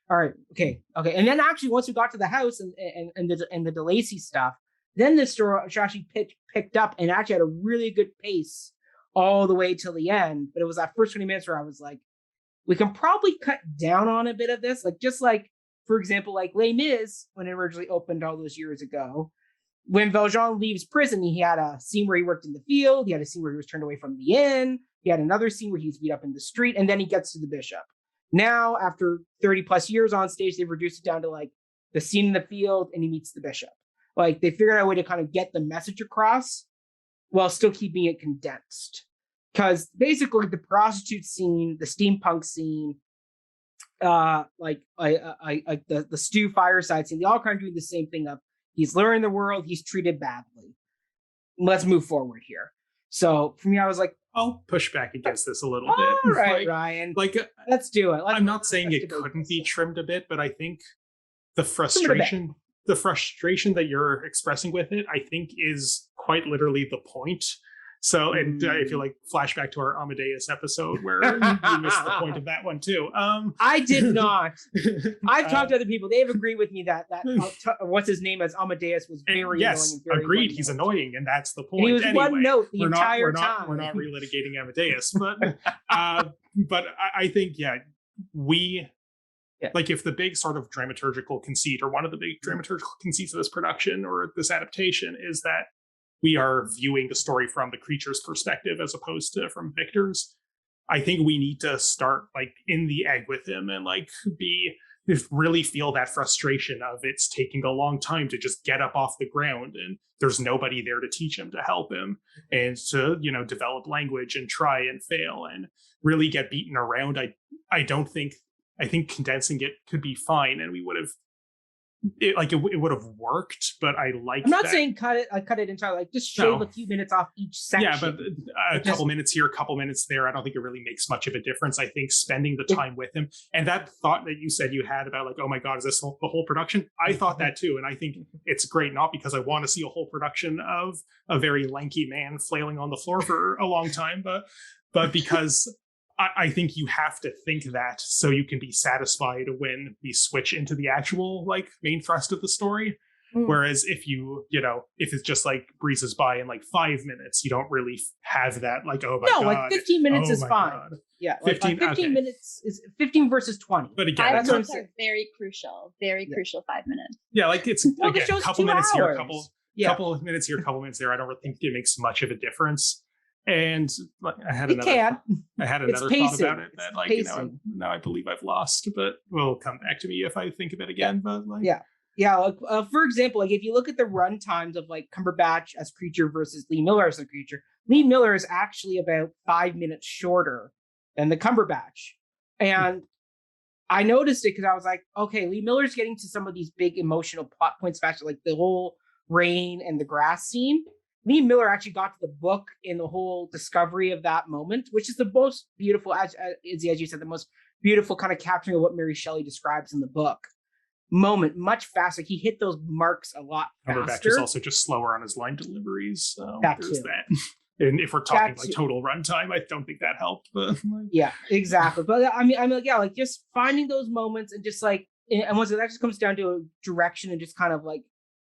right, okay. And then actually, once we got to the house and the DeLacy stuff, then the story actually picked up and actually had a really good pace all the way till the end. But it was that first 20 minutes where I was like, we can probably cut down on a bit of this. Like just like, for example, like Les Mis, when it originally opened all those years ago, when Valjean leaves prison, he had a scene where he worked in the field. He had a scene where he was turned away from the inn. He had another scene where he was beat up in the street. And then he gets to the bishop. Now, after 30 plus years on stage, they've reduced it down to like the scene in the field and he meets the bishop. Like they figured out a way to kind of get the message across while still keeping it condensed. Because basically the prostitute scene, the steampunk scene, the stew fireside scene, they all kind of doing the same thing of he's learning the world, he's treated badly. Let's move forward here. So for me, I was like, I'll push back against this a little bit. All right, Ryan. Let's do it. I'm not saying it couldn't be trimmed a bit, but I think the frustration that you're expressing with it, I think is quite literally the point. So, and I feel like flashback to our Amadeus episode where you missed the point of that one too. I did not. I've talked to other people. They've agreed with me that what's his name as Amadeus was very annoying. Yes, and very agreed. He's annoying, and that's the point. And he was anyway, one note the entire time. We're not relitigating Amadeus, but I think like if the big sort of dramaturgical conceit, or one of the big dramaturgical conceits of this production or this adaptation, is that we are viewing the story from the creature's perspective as opposed to from Victor's. I think we need to start like in the egg with him and like really feel that frustration of it's taking a long time to just get up off the ground and there's nobody there to teach him, to help him, and to, develop language and try and fail and really get beaten around. I think condensing it could be fine, and we would have it would have worked, but I like. I'm not saying cut it entirely. Like just shave a few minutes off each section. Yeah, but couple minutes here, a couple minutes there. I don't think it really makes much of a difference. I think spending the time with him, and that thought that you said you had about like, oh my God, is this the whole production? I thought that too, and I think it's great. Not because I want to see a whole production of a very lanky man flailing on the floor for a long time, but because I think you have to think that so you can be satisfied when we switch into the actual like main thrust of the story. Whereas if if it's just like breezes by in like 5 minutes, you don't really have that like, oh my God. No, like 15 minutes is fine. God. Yeah, 15 minutes is 15 versus 20. But again, 5 minutes are very crucial. Very crucial 5 minutes. Yeah, like it's Well, again, the a show's couple 2 minutes here, hours. couple of minutes here, a couple minutes there. I don't really think it makes much of a difference. And like, I had It another thought pacing. about it that like now I believe I've lost, but will come back to me if I think of it again. But like, like, for example, like if you look at the run times of like Cumberbatch as creature versus Lee Miller as the creature, Lee Miller is actually about 5 minutes shorter than the Cumberbatch, and I noticed it because I was like, okay, Lee Miller's getting to some of these big emotional plot points faster, like the whole rain and the grass scene. Lee Miller actually got to the book in the whole discovery of that moment, which is the most beautiful, as you said, the most beautiful kind of capturing of what Mary Shelley describes in the book moment, much faster. He hit those marks a lot faster. Cumberbatch is also just slower on his line deliveries. So that there's too. that. And if we're talking like total runtime, I don't think that helped. But yeah, exactly. But I'm like, yeah, like just finding those moments and just like, and once that just comes down to a direction and just kind of like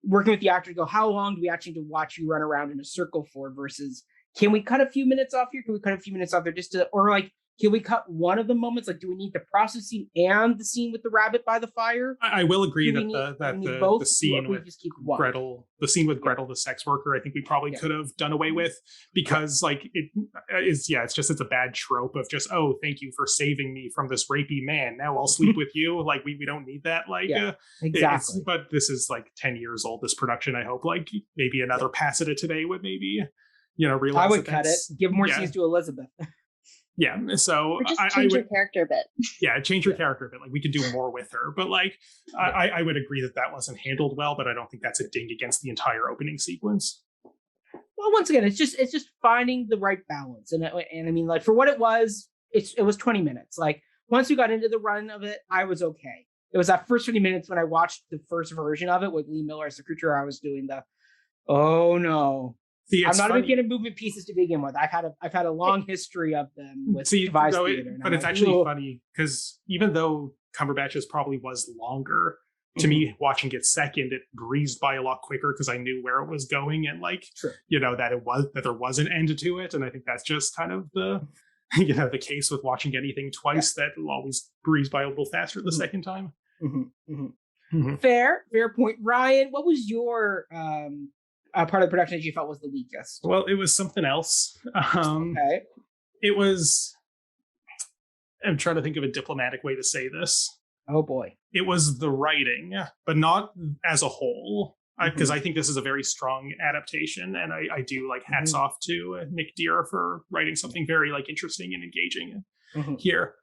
working with the actor to go, how long do we actually need to watch you run around in a circle for versus can we cut a few minutes off here? Can we cut a few minutes off there just to, or like, can we cut one of the moments? Like, do we need the process scene and the scene with the rabbit by the fire? I will agree that the scene with Gretel, the sex worker, I think we probably could have done away with because like it is, it's a bad trope of just, oh, thank you for saving me from this rapey man. Now I'll sleep with you. Like we don't need that. Like exactly. But this is like 10 years old, this production. I hope like maybe another pass at it today would maybe, realize I would cut it. Give more scenes to Elizabeth. Yeah, so or just change your character a bit. Yeah, change your character a bit. Like we could do more with her, but like I would agree that wasn't handled well. But I don't think that's a ding against the entire opening sequence. Well, once again, it's just finding the right balance, and I mean, like for what it was 20 minutes. Like once we got into the run of it, I was okay. It was that first 20 minutes when I watched the first version of it with Lee Miller as the creature. I was doing oh no. See, I'm not even getting moving pieces to begin with. I've had a long history of them with devised theater. But it's actually funny because even though Cumberbatch's probably was longer, to me, watching it second, it breezed by a lot quicker because I knew where it was going and like, that there was an end to it. And I think that's just kind of the, the case with watching anything twice that will always breeze by a little faster the second time. Fair point. Ryan, what was your part of the production that you felt was the weakest? Well, it was something else. Okay. It was, I'm trying to think of a diplomatic way to say this. Oh boy. It was the writing, but not as a whole, because I think this is a very strong adaptation. And I do like hats off to Nick Deere for writing something very like interesting and engaging here.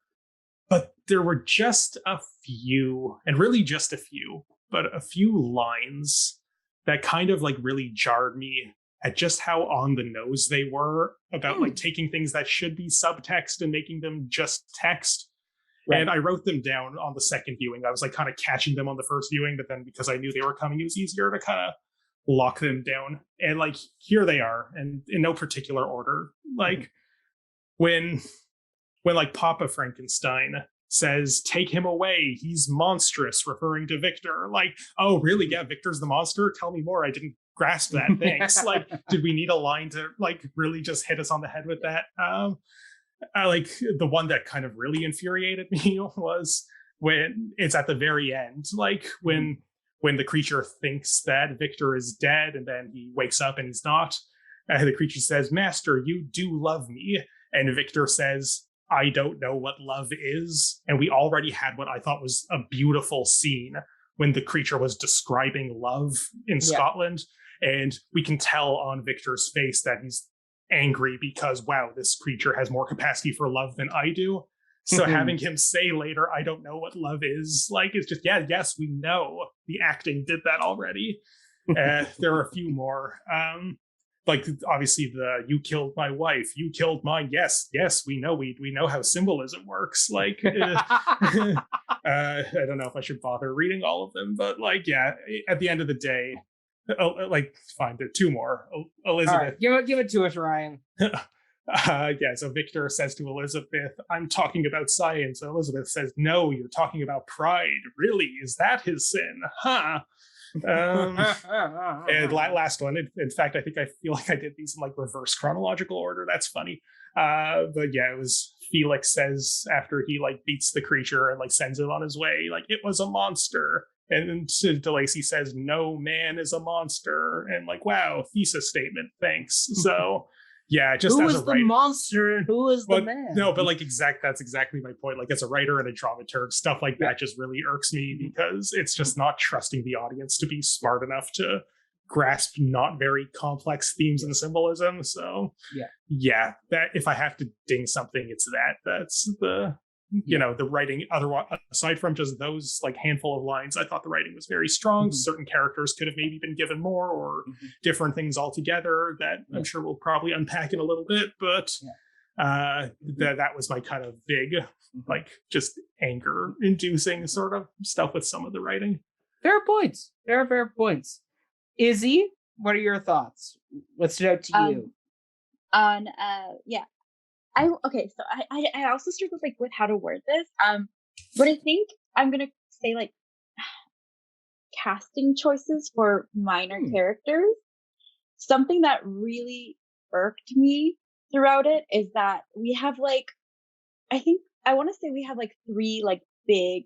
But there were just a few, and really just a few, but a few lines that kind of like really jarred me at just how on the nose they were about like taking things that should be subtext and making them just text. Right. And I wrote them down on the second viewing. I was like kind of catching them on the first viewing, but then because I knew they were coming, it was easier to kind of lock them down. And like, here they are, and in no particular order. Like when like Papa Frankenstein says, take him away, he's monstrous, referring to Victor. Like, oh, really? Yeah, Victor's the monster? Tell me more. I didn't grasp that. Thanks. Like, did we need a line to like really just hit us on the head with that? I like the one that kind of really infuriated me was when it's at the very end, like when the creature thinks that Victor is dead and then he wakes up and he's not. The creature says, Master, you do love me. And Victor says, I don't know what love is. And we already had what I thought was a beautiful scene when the creature was describing love in Scotland. And we can tell on Victor's face that he's angry because, wow, this creature has more capacity for love than I do. So having him say later, I don't know what love is, like, it's just, yes, we know. The acting did that already. There are a few more. Like obviously you killed my wife, you killed mine. Yes, we know how symbolism works. Like, I don't know if I should bother reading all of them, but like, at the end of the day, like, fine, there are two more. Elizabeth, right, give it to us, Ryan. So Victor says to Elizabeth, I'm talking about science. Elizabeth says, no, you're talking about pride. Really? Is that his sin? Huh? And last one. In fact, I feel like I did these in like reverse chronological order. That's funny. But yeah, it was Felix says after he like beats the creature and like sends him on his way, like it was a monster. And then DeLacy says, no man is a monster. And like, wow, thesis statement. Thanks. So yeah, just who as is a the writer, monster and who is the man? No, but like that's exactly my point. Like as a writer and a dramaturg, stuff like that just really irks me because it's just not trusting the audience to be smart enough to grasp not very complex themes and symbolism. So yeah, that if I have to ding something, it's that's the the writing. Otherwise, aside from just those like handful of lines, I thought the writing was very strong. Certain characters could have maybe been given more or different things altogether that I'm sure we'll probably unpack in a little bit. But that was my kind of big like just anger inducing sort of stuff with some of the writing. Fair points. Fair points. Izzy, what are your thoughts? What stood out to you? So I also struggled like with how to word this. But I think I'm gonna say like casting choices for minor characters. Something that really irked me throughout it is that we have like I want to say we have like 3 like big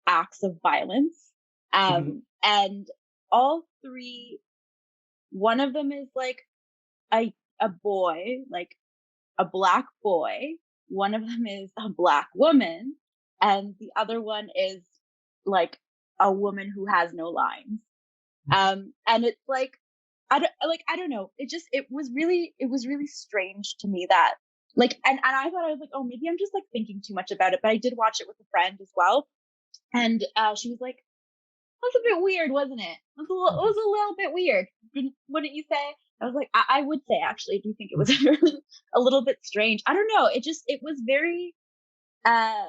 acts of violence. And all 3, one of them is like a boy, like a black boy. One of them is a black woman, and the other one is like a woman who has no lines. And it's like I don't know. It was really strange to me that like, and I thought I was like, oh, maybe I'm just like thinking too much about it. But I did watch it with a friend as well, and she was like, "That's a bit weird, wasn't it? It was a little bit weird. Wouldn't you say?" I was like, I would say actually, I do think it was a little bit strange. I don't know. It was very. I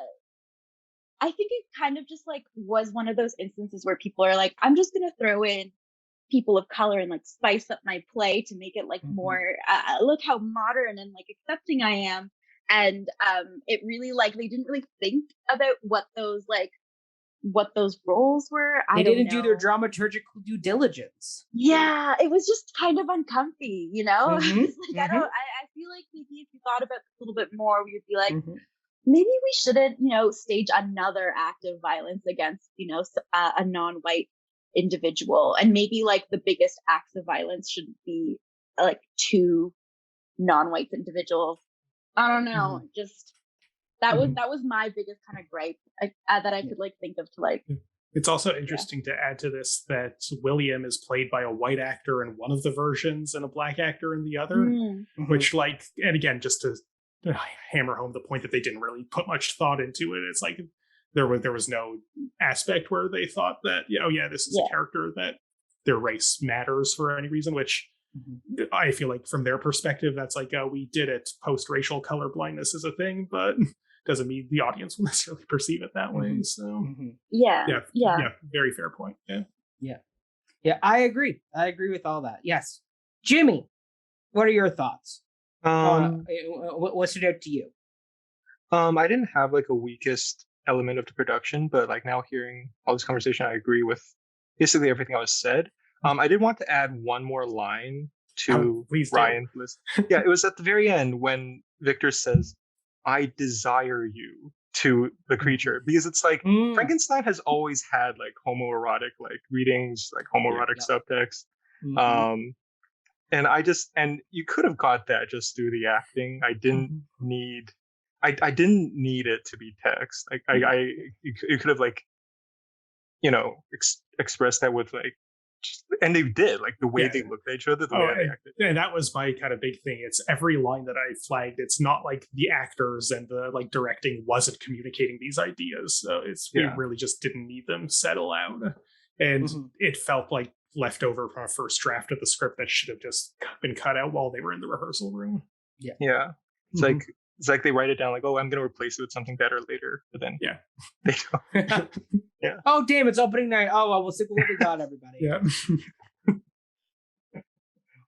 think it kind of just like was one of those instances where people are like, I'm just gonna throw in people of color and like spice up my play to make it like more look how modern and like accepting I am. And it really like they didn't really think about what those roles were. They didn't do their dramaturgical due diligence. Yeah, it was just kind of uncomfy, you know. I feel like maybe if you thought about this a little bit more, we would be like, maybe we shouldn't, stage another act of violence against, a non-white individual, and maybe like the biggest acts of violence should be like 2 non-white individuals. I don't know, just that was my biggest kind of gripe that I could like think of to like. It's also interesting to add to this that William is played by a white actor in one of the versions and a black actor in the other, which like, and again, just to hammer home the point that they didn't really put much thought into it. It's like there was no aspect where they thought that, this is a character that their race matters for any reason, which I feel like from their perspective, that's like, we did it. Post-racial color blindness is a thing, but doesn't mean the audience will necessarily perceive it that way. So yeah, very fair point. Yeah, I agree with all that. Yes. Jimmy, what are your thoughts? What stood out to you? I didn't have like a weakest element of the production, but like now hearing all this conversation, I agree with basically everything that was said. I did want to add one more line to Ryan's list. Yeah, it was at the very end when Victor says, "I desire you," to the creature, because it's like Frankenstein has always had like homoerotic like readings, like homoerotic subtext. And you could have got that just through the acting. I didn't need it to be text. Like you could have like, expressed that with like, and they did, like the way they looked at each other, the way they acted. And that was my kind of big thing. It's every line that I flagged. It's not like the actors and the like directing wasn't communicating these ideas. So we really just didn't need them said aloud. And it felt like leftover from a first draft of the script that should have just been cut out while they were in the rehearsal room. Yeah. It's like they write it down like, oh, I'm going to replace it with something better later. But then they don't. Oh, damn, it's opening night. Oh, well, we'll stick with what we got, everybody.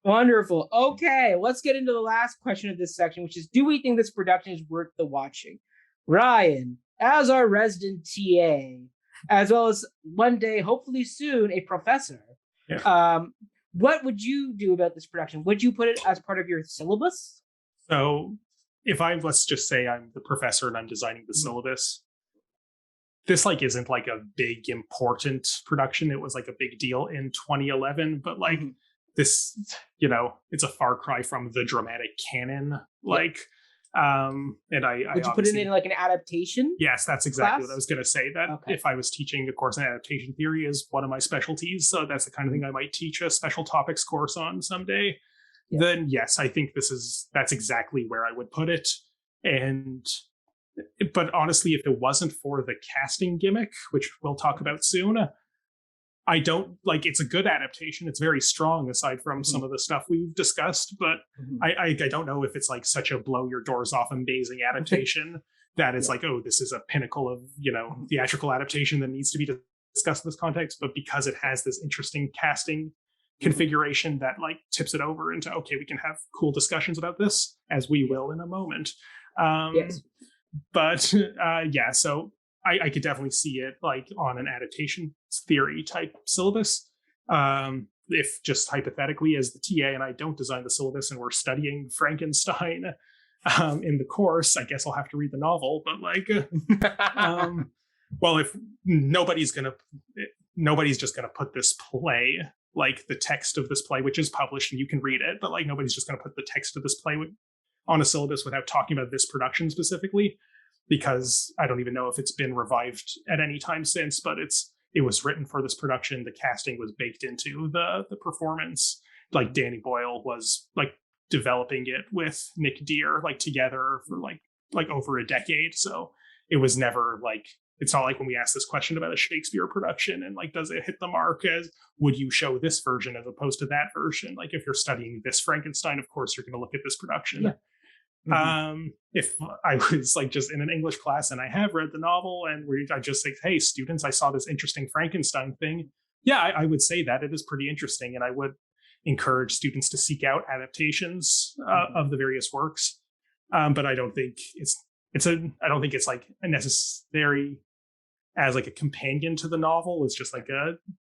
Wonderful. Okay, let's get into the last question of this section, which is, do we think this production is worth the watching? Ryan, as our resident TA, as well as one day, hopefully soon, a professor, Yeah. What would you do about this production? Would you put it as part of your syllabus? So if let's just say I'm the professor and I'm designing the syllabus, this like isn't like a big important production. It was like a big deal in 2011, but like this, it's a far cry from the dramatic canon. Like, and I would you put it in like an adaptation? Yes, that's exactly class? what I was going to say. That if I was teaching a course in adaptation theory is one of my specialties, so that's the kind of thing I might teach a special topics course on someday. Then yes, I think that's exactly where I would put it. But honestly, if it wasn't for the casting gimmick, which we'll talk about soon, I don't like. It's a good adaptation. It's very strong, aside from some of the stuff we've discussed. But I don't know if it's like such a blow your doors off amazing adaptation that is like, oh, this is a pinnacle of theatrical adaptation that needs to be discussed in this context. But because it has this interesting casting configuration that like tips it over into, okay, we can have cool discussions about this, as we will in a moment. But so I could definitely see it like on an adaptation theory type syllabus. If just hypothetically, as the TA and I don't design the syllabus and we're studying Frankenstein in the course, I guess I'll have to read the novel. But like, well, if nobody's just gonna put this play, like the text of this play, which is published and you can read it, but like nobody's just gonna put the text of this play on a syllabus without talking about this production specifically, because I don't even know if it's been revived at any time since, but it was written for this production. The casting was baked into the performance. Like Danny Boyle was like developing it with Nick Deere like together for like over a decade. So it was never like, it's not like when we ask this question about a Shakespeare production and like, does it hit the mark as would you show this version as opposed to that version? Like if you're studying this Frankenstein, of course, you're going to look at this production. If I was like just in an English class and I have read the novel and I just say, hey, students, I saw this interesting Frankenstein thing. Yeah, I would say that it is pretty interesting. And I would encourage students to seek out adaptations of the various works. But I don't think I don't think it's like a necessary as like a companion to the novel. It's just like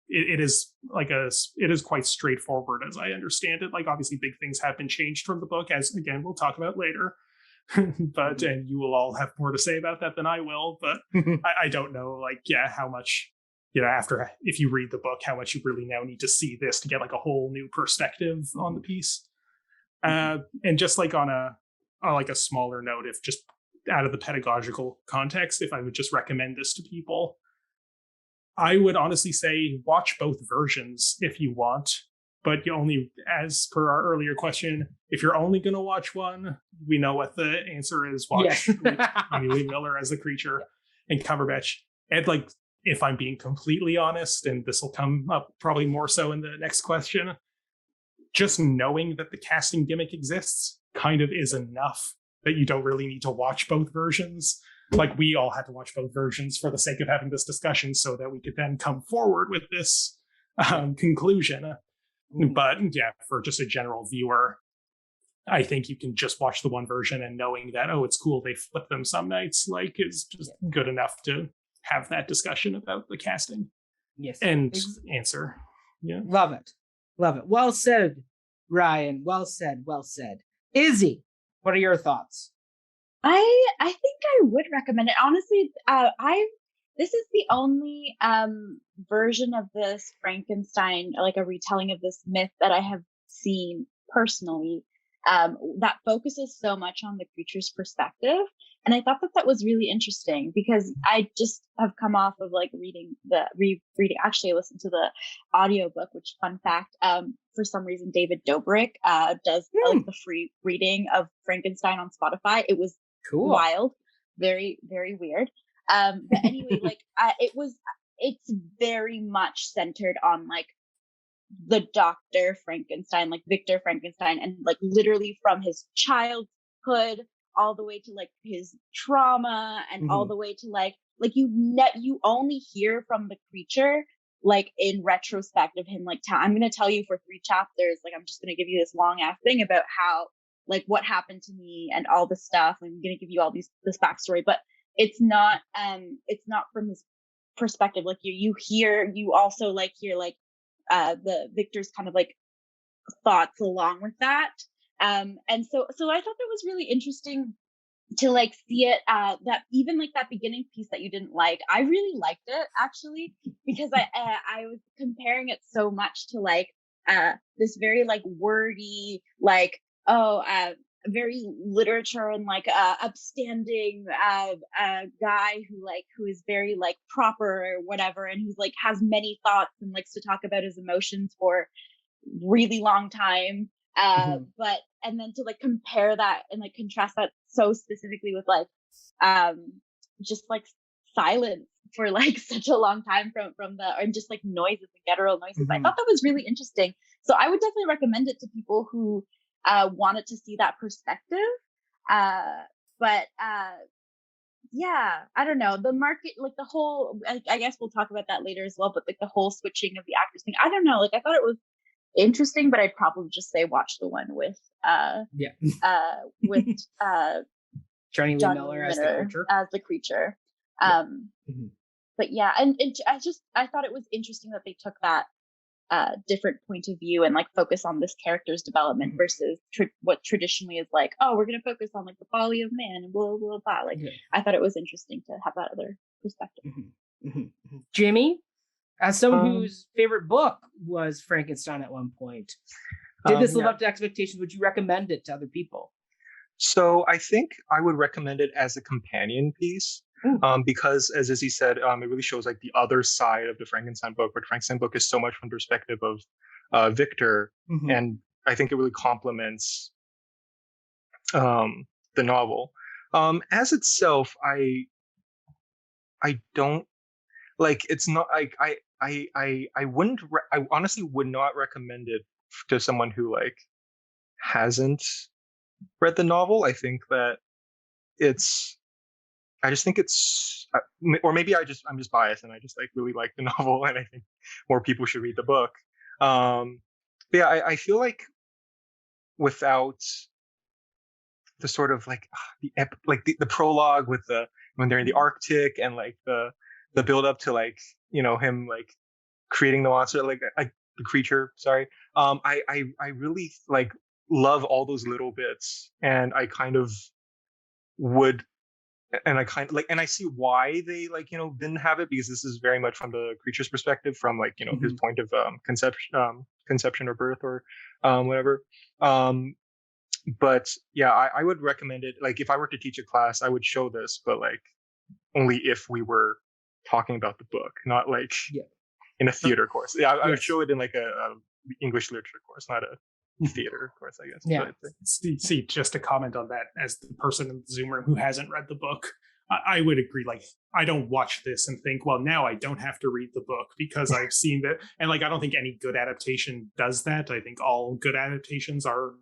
it is quite straightforward as I understand it. Like obviously big things have been changed from the book, as again we'll talk about later. But and you will all have more to say about that than I will. But I don't know how much after if you read the book, how much you really now need to see this to get like a whole new perspective on the piece. And just like on a smaller note, if just out of the pedagogical context, if I would just recommend this to people, I would honestly say watch both versions if you want, but you only, as per our earlier question, if you're only going to watch one, we know what the answer is. Watch Lee Miller as the creature and Cumberbatch. And like, if I'm being completely honest, and this will come up probably more so in the next question, just knowing that the casting gimmick exists kind of is enough that you don't really need to watch both versions. Like we all had to watch both versions for the sake of having this discussion so that we could then come forward with this conclusion. But yeah, for just a general viewer, I think you can just watch the one version and knowing that, oh, it's cool, they flip them some nights, like is just good enough to have that discussion about the casting. Yes. And answer. Yeah. Love it. Well said, Ryan. Well said. Izzy, what are your thoughts? I think I would recommend it. Honestly, this is the only version of this Frankenstein, like a retelling of this myth that I have seen personally, that focuses so much on the creature's perspective. And I thought that was really interesting because I just have come off of like rereading. Actually, I listened to the audiobook, which fun fact, for some reason, David Dobrik does like the free reading of Frankenstein on Spotify. It was cool. Wild, very, very weird. But anyway, like it's very much centered on like the Dr. Frankenstein, like Victor Frankenstein, and like literally from his childhood all the way to like his trauma and all the way to like you only hear from the creature like in retrospect of him like I'm going to tell you for 3 chapters, like I'm just going to give you this long ass thing about how like what happened to me and all this stuff. I'm going to give you all this backstory, but it's not from his perspective. Like you also like hear like the Victor's kind of like thoughts along with that. And so I thought that was really interesting to like see it, that even like that beginning piece that you didn't like, I really liked it actually, because I was comparing it so much to like this very like wordy, like very literature and like upstanding guy who is very like proper or whatever, and who's like has many thoughts and likes to talk about his emotions for really long time. But and then to like compare that and like contrast that so specifically with like just like silence for like such a long time from the, and just like noises and guttural noises. I thought that was really interesting. So I would definitely recommend it to people who wanted to see that perspective. But yeah, I don't know, the market, like the whole, I guess we'll talk about that later as well, but like the whole switching of the actors thing, I don't know, like I thought it was interesting, but I'd probably just say watch the one with with Jonny Lee Miller as the creature. But yeah, and I thought it was interesting that they took that different point of view and like focus on this character's development versus what traditionally is like, oh, we're going to focus on like the folly of man and blah blah blah. Like I thought it was interesting to have that other perspective. Jimmy, as someone whose favorite book was Frankenstein at one point, did this live up to expectations? Would you recommend it to other people? So I think I would recommend it as a companion piece. Because as Izzy said, it really shows like the other side of the Frankenstein book, where the Frankenstein book is so much from the perspective of Victor, and I think it really complements the novel. As itself, I don't like. It's not like I wouldn't. I honestly would not recommend it to someone who like hasn't read the novel. I think that I just think it's, or maybe I'm just biased and I just like really like the novel, and I think more people should read the book. But yeah, I feel like without the sort of like the prologue with when they're in the Arctic, and like the build up to like, you know, him like creating the monster, like the creature. Sorry, I really like love all those little bits, and I kind of would. And I kind of like, and I see why they like, you know, didn't have it, because this is very much from the creature's perspective, from like, you know, his point of conception or birth or whatever. But yeah, I would recommend it. Like if I were to teach a class, I would show this, but like only if we were talking about the book, not like in a theater course. Yeah, I would show it in like a English literature course, not a theater course, I guess. Yeah. But, see, just to comment on that, as the person in the Zoom room who hasn't read the book, I would agree. Like, I don't watch this and think, well, now I don't have to read the book because I've seen that. And like, I don't think any good adaptation does that. I think all good adaptations are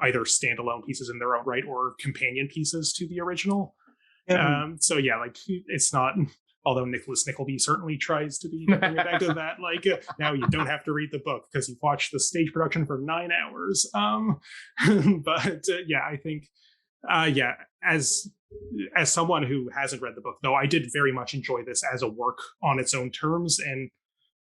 either standalone pieces in their own right or companion pieces to the original. So yeah, like it's not. Although Nicholas Nickleby certainly tries to bring it back to that, like now you don't have to read the book because you watched the stage production for 9 hours. But yeah, I think, as someone who hasn't read the book, though, I did very much enjoy this as a work on its own terms, and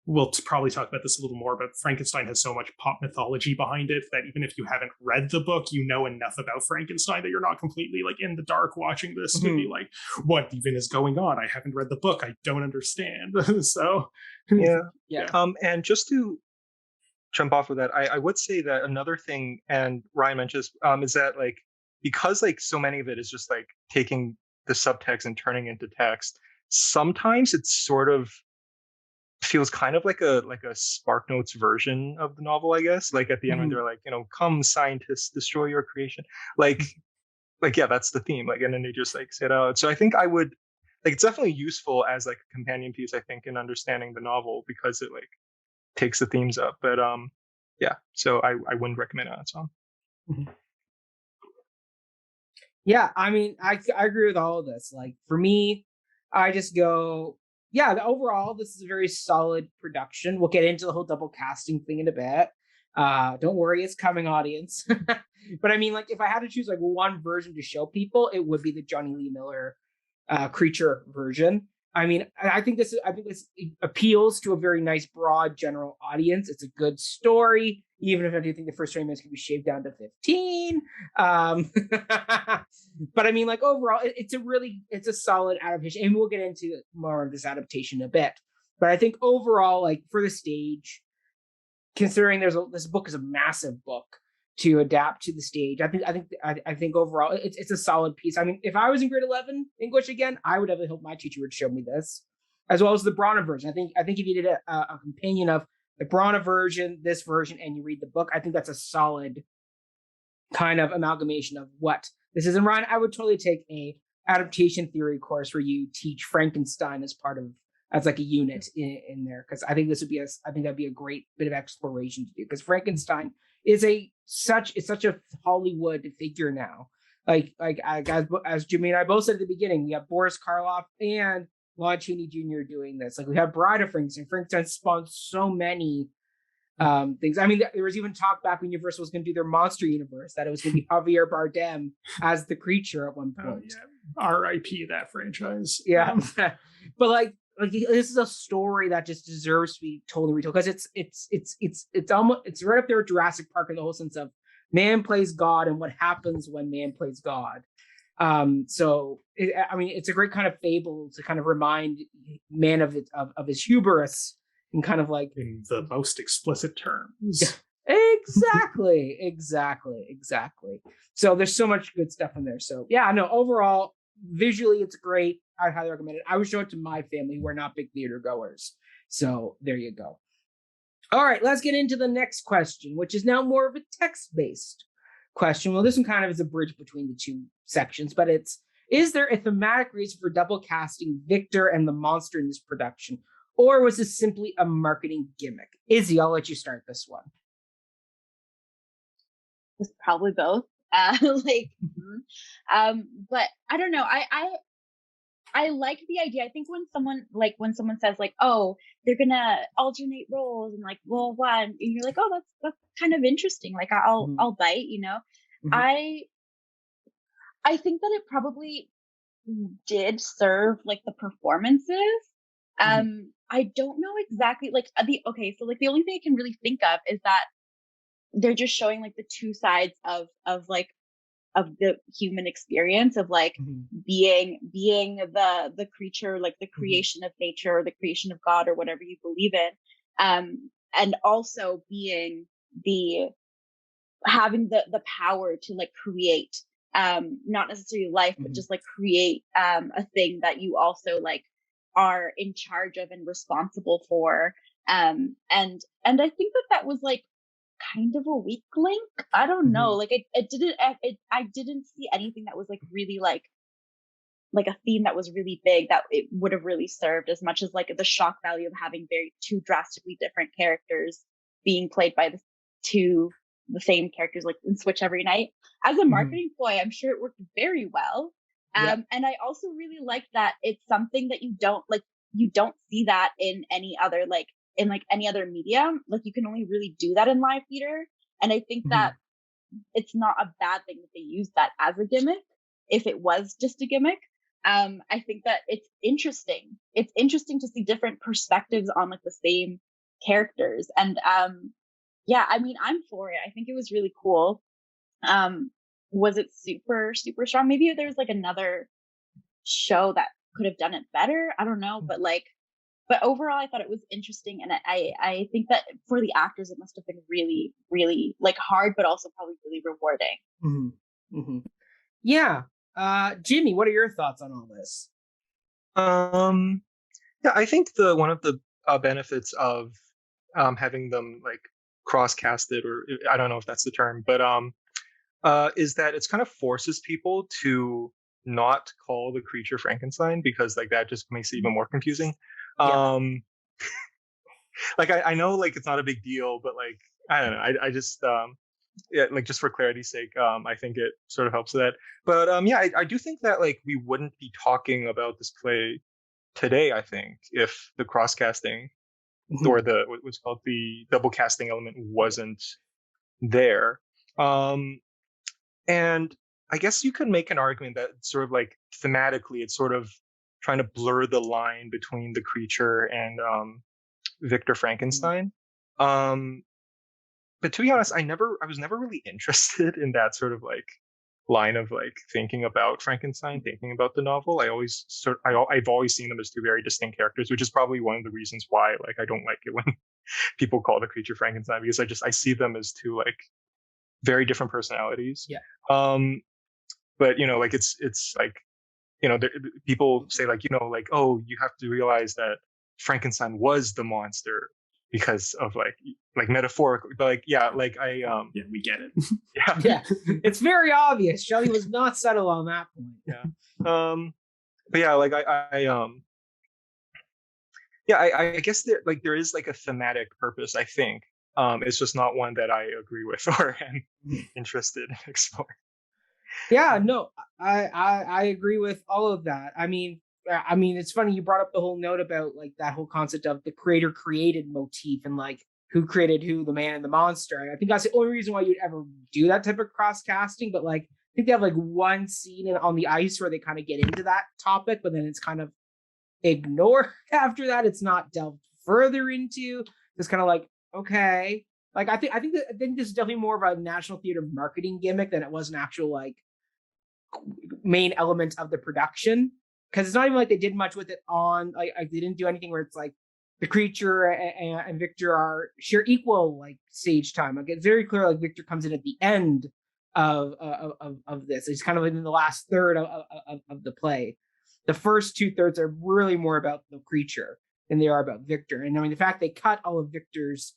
we'll probably talk about this a little more, but Frankenstein has so much pop mythology behind it that even if you haven't read the book, you know enough about Frankenstein that you're not completely like in the dark watching this to be like, what even is going on? I haven't read the book. I don't understand. So yeah. And just to jump off of that, I would say that another thing, and Ryan mentions, is that like, because like so many of it is just like taking the subtext and turning into text, sometimes it's sort of feels kind of like a SparkNotes version of the novel, I guess. Like at the end when they're like, you know, come scientists, destroy your creation. Like yeah, that's the theme. Like, and then they just like say it out. So I think I would like, it's definitely useful as like a companion piece, I think, in understanding the novel, because it like takes the themes up. But yeah, so I wouldn't recommend it on its own. Yeah, I mean, I agree with all of this. Like for me, I just go, yeah, overall, this is a very solid production. We'll get into the whole double casting thing in a bit. Don't worry, it's coming, audience. But I mean, like, if I had to choose like one version to show people, it would be the Jonny Lee Miller creature version. I mean, I think this appeals to a very nice, broad, general audience. It's a good story, even if I do think the first 20 minutes can be shaved down to 15. But I mean, like overall, it's a solid adaptation, and we'll get into more of this adaptation in a bit. But I think overall, like for the stage, considering this book is a massive book to adapt to the stage, I think overall it's a solid piece. I mean, if I was in grade 11 English again, I would definitely hope my teacher would show me this, as well as the Brana version. I think if you did a companion of the Brana version, this version, and you read the book, I think that's a solid kind of amalgamation of what this is. And Ryan, I would totally take a adaptation theory course where you teach Frankenstein as like a unit in there, because I think that'd be a great bit of exploration to do, because Frankenstein is such a Hollywood figure now. Like as Jimmy and I both said at the beginning, we have Boris Karloff and Lon Chaney Jr. doing this. Like we have Bride of Frankenstein. Frankenstein spawned so many things. I mean, there was even talk back when Universal was going to do their monster universe that it was going to be Javier Bardem as the creature at one point. Yeah. R.I.P. that franchise. Yeah, but like this is a story that just deserves to be told and retold, because it's right up there with Jurassic Park in the whole sense of man plays God and what happens when man plays God. It's a great kind of fable to kind of remind man of his hubris and kind of like in the most explicit terms. Exactly. So there's so much good stuff in there. So yeah, no, overall, visually it's great. I highly recommend it. I would show it to my family who are not big theater goers. So there you go. All right, let's get into the next question, which is now more of a text-based question. Well, this one kind of is a bridge between the two sections, but is there a thematic reason for double casting Victor and the monster in this production? Or was this simply a marketing gimmick? Izzy, I'll let you start this one. It's probably both. But I don't know. I like the idea. I think when someone says like, oh, they're gonna alternate roles and like, well, what? And you're like, oh, that's kind of interesting. Like I'll bite, you know. Mm-hmm. I think that it probably did serve like the performances. I don't know exactly like the only thing I can really think of is that they're just showing like the two sides of the human experience of like being the creature, like the creation of nature or the creation of God or whatever you believe in, and also being having the power to like create, not necessarily life, but just like create a thing that you also like are in charge of and responsible for, and I think that was like kind of a weak link. I don't know. Like I didn't see anything that was like really like a theme that was really big that it would have really served as much as like the shock value of having two drastically different characters being played by the same characters like in switch every night. As a marketing ploy, I'm sure it worked very well. And I also really like that it's something that you don't see that in any other any other medium. Like you can only really do that in live theater. And I think that it's not a bad thing that they use that as a gimmick. If it was just a gimmick, I think that it's interesting. It's interesting to see different perspectives on like the same characters. And yeah, I mean, I'm for it. I think it was really cool. Was it super, super strong? Maybe there's like another show that could have done it better. I don't know, but overall, I thought it was interesting, and I think that for the actors, it must have been really, really like hard, but also probably really rewarding. Yeah, Jimmy, what are your thoughts on all this? Yeah, I think one of the benefits of having them like cross-casted, or I don't know if that's the term, but is that it's kind of forces people to not call the creature Frankenstein, because like that just makes it even more confusing. Like I know like it's not a big deal, but like I don't know, I just yeah, like just for clarity's sake, I think it sort of helps with that. But yeah, I do think that like we wouldn't be talking about this play today, I think, if the cross casting or the what's called the double casting element wasn't there. And I guess you could make an argument that sort of like thematically, it sort of trying to blur the line between the creature and Victor Frankenstein. But to be honest, I was never really interested in that sort of like line of like thinking about Frankenstein, thinking about the novel. I've always seen them as two very distinct characters, which is probably one of the reasons why like I don't like it when people call the creature Frankenstein, because I see them as two like very different personalities. Yeah. But like it's like people say like like, oh, you have to realize that Frankenstein was the monster because of like metaphorically, but like yeah, we get it. Yeah, it's very obvious. Shelley was not subtle on that point. Yeah. But yeah, like I guess there is like a thematic purpose, I think. It's just not one that I agree with or am interested in exploring. Yeah, no, I agree with all of that. I mean, it's funny you brought up the whole note about like that whole concept of the creator created motif and like who created who, the man and the monster. I think that's the only reason why you'd ever do that type of cross casting. But like, I think they have like one scene on the ice where they kind of get into that topic, but then it's kind of ignored after that. It's not delved further into. It's kind of like, okay, like I think this is definitely more of a National Theatre marketing gimmick than it was an actual like main element of the production. Because it's not even like they did much with it on like they didn't do anything where it's like the creature and Victor are share equal like stage time. Like it's very clear like Victor comes in at the end of this. It's kind of in the last third of the play. The first 2/3 are really more about the creature than they are about Victor. And I mean the fact they cut all of Victor's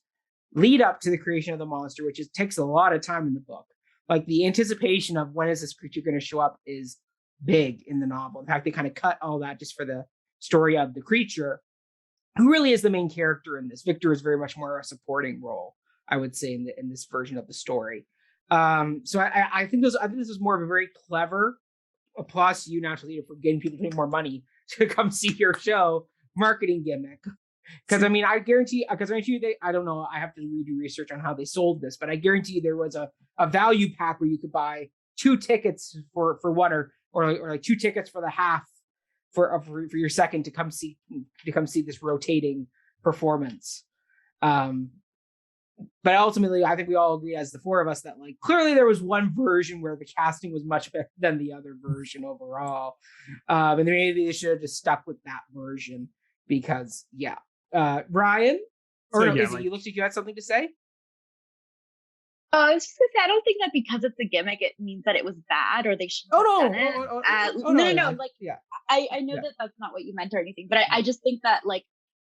lead up to the creation of the monster, which takes a lot of time in the book. Like the anticipation of when is this creature going to show up is big in the novel. In fact, they kind of cut all that just for the story of the creature, who really is the main character in this. Victor is very much more a supporting role, I would say, in this version of the story. So I think this is more of a very clever applause to you, National Theatre, for getting people to pay more money to come see your show marketing gimmick. Because I mean, I guarantee you I don't know, I have to redo research on how they sold this, but I guarantee you there was a value pack where you could buy 2 tickets for one or like 2 tickets for the half for your second to come see this rotating performance. But ultimately, I think we all agree as the 4 of us that like clearly there was one version where the casting was much better than the other version overall, and maybe they should have just stuck with that version because yeah. Ryan, or So, no, yeah, Izzy, like- you looked like you had something to say. I was just gonna say, I don't think that because it's a gimmick, it means that it was bad or they shouldn't have done it. No. Like, yeah. I know that that's not what you meant or anything, but I just think that like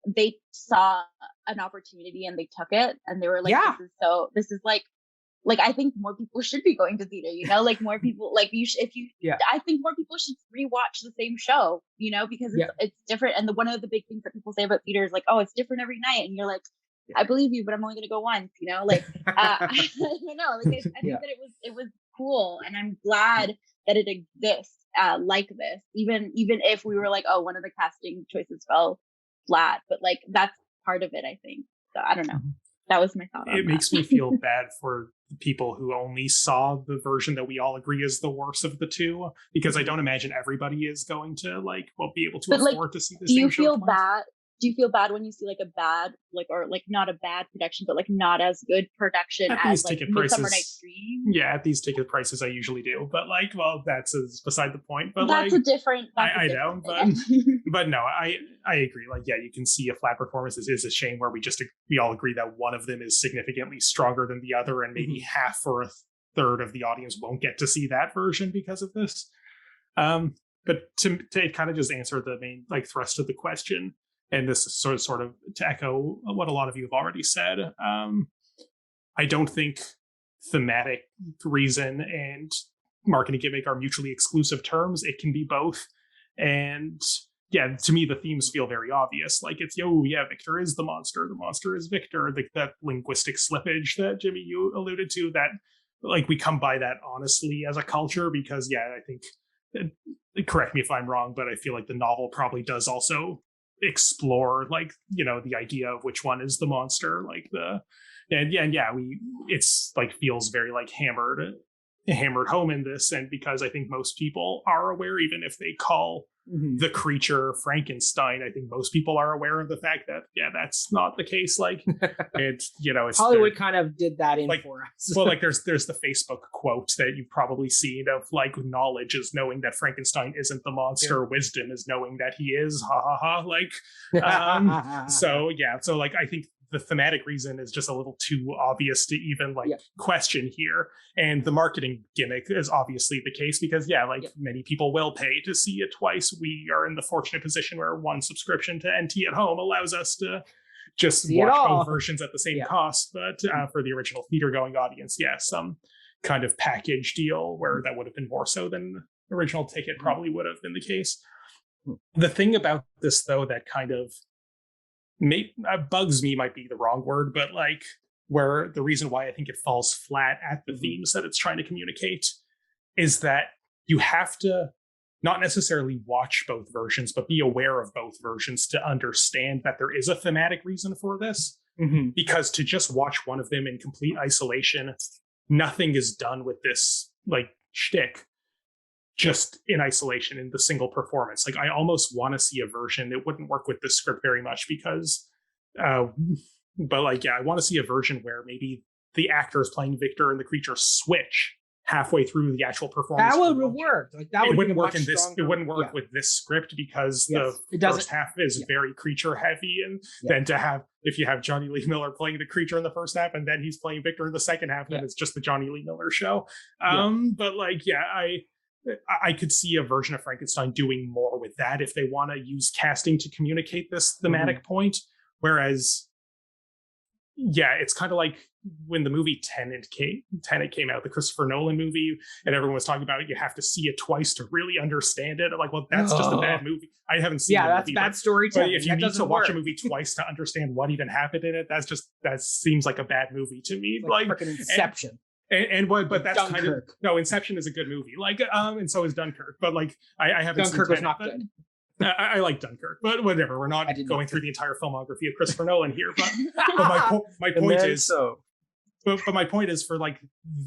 they saw an opportunity and they took it and they were like, Yeah. this is like I think more people should be going to theater, like more people, like I think more people should rewatch the same show, because it's different. And one of the big things that people say about theater is like, oh, it's different every night. And you're like, I believe you, but I'm only going to go once, like, I don't know. Like, I think that it was cool. And I'm glad that it exists like this, even if we were like, oh, one of the casting choices fell flat, but like, that's part of it, I think. So I don't know. That was my thought on It makes me feel bad for the people who only saw the version that we all agree is the worst of the two, because I don't imagine everybody is going to be able to afford to see the same show twice. Do you feel bad when you see like a bad, or not a bad production, but like not as good production as like Midsummer Night's Dream? Yeah, at these ticket prices, I usually do. But that's beside the point. But that's a different. I know, but no, I agree. Like, yeah, you can see a flat performance. It is a shame where we all agree that one of them is significantly stronger than the other, and maybe half or a third of the audience won't get to see that version because of this. But to kind of just answer the main thrust of the question. And this is sort of to echo what a lot of you have already said. I don't think thematic reason and marketing gimmick are mutually exclusive terms. It can be both. And yeah, to me, the themes feel very obvious. Like it's, Victor is the monster is Victor. That linguistic slippage that Jimmy, you alluded to, that we come by that honestly as a culture because, I think, correct me if I'm wrong, but I feel like the novel probably does also explore the idea of which one is the monster, it's feels very hammered hammered home in this, and because I think most people are aware, even if they call the creature Frankenstein, I think most people are aware of the fact that that's not the case. Like it's Hollywood kind of did that in for us. Well, like there's the Facebook quote that you've probably seen of like, knowledge is knowing that Frankenstein isn't the monster, wisdom is knowing that he is, ha ha ha. Like so like I think the thematic reason is just a little too obvious to even question here. And the marketing gimmick is obviously the case because many people will pay to see it twice. We are in the fortunate position where one subscription to NTatHome allows us to just watch both versions at the same cost. But for the original theater going audience, some kind of package deal where that would have been more so than the original ticket probably would have been the case. The thing about this, though, that kind of bugs me might be the wrong word, but like where the reason why I think it falls flat at the themes that it's trying to communicate is that you have to not necessarily watch both versions, but be aware of both versions to understand that there is a thematic reason for this. Because to just watch one of them in complete isolation, nothing is done with this like shtick just in isolation in the single performance. Like I almost want to see a version that wouldn't work with this script very much because I want to see a version where maybe the actors playing Victor and the creature switch halfway through the actual performance. That would work. Like that wouldn't work in this. It wouldn't work with this script because the first half is very creature heavy, and then if you have Jonny Lee Miller playing the creature in the first half and then he's playing Victor in the second half, then it's just the Jonny Lee Miller show. But I could see a version of Frankenstein doing more with that if they want to use casting to communicate this thematic point. Whereas, it's kind of like when the movie Tenet came out, the Christopher Nolan movie, and everyone was talking about it. You have to see it twice to really understand it. I'm like, well, that's just a bad movie. I haven't seen it. That's bad storytelling. If you need to watch a movie twice to understand what even happened in it, that seems like a bad movie to me. Like freaking Inception. But that's Dunkirk. Inception is a good movie. Like, and so is Dunkirk. But like, I haven't. Dunkirk seen was not good. I like Dunkirk, but whatever. We're not going through the entire filmography of Christopher Nolan here. But my point is, but my point is for like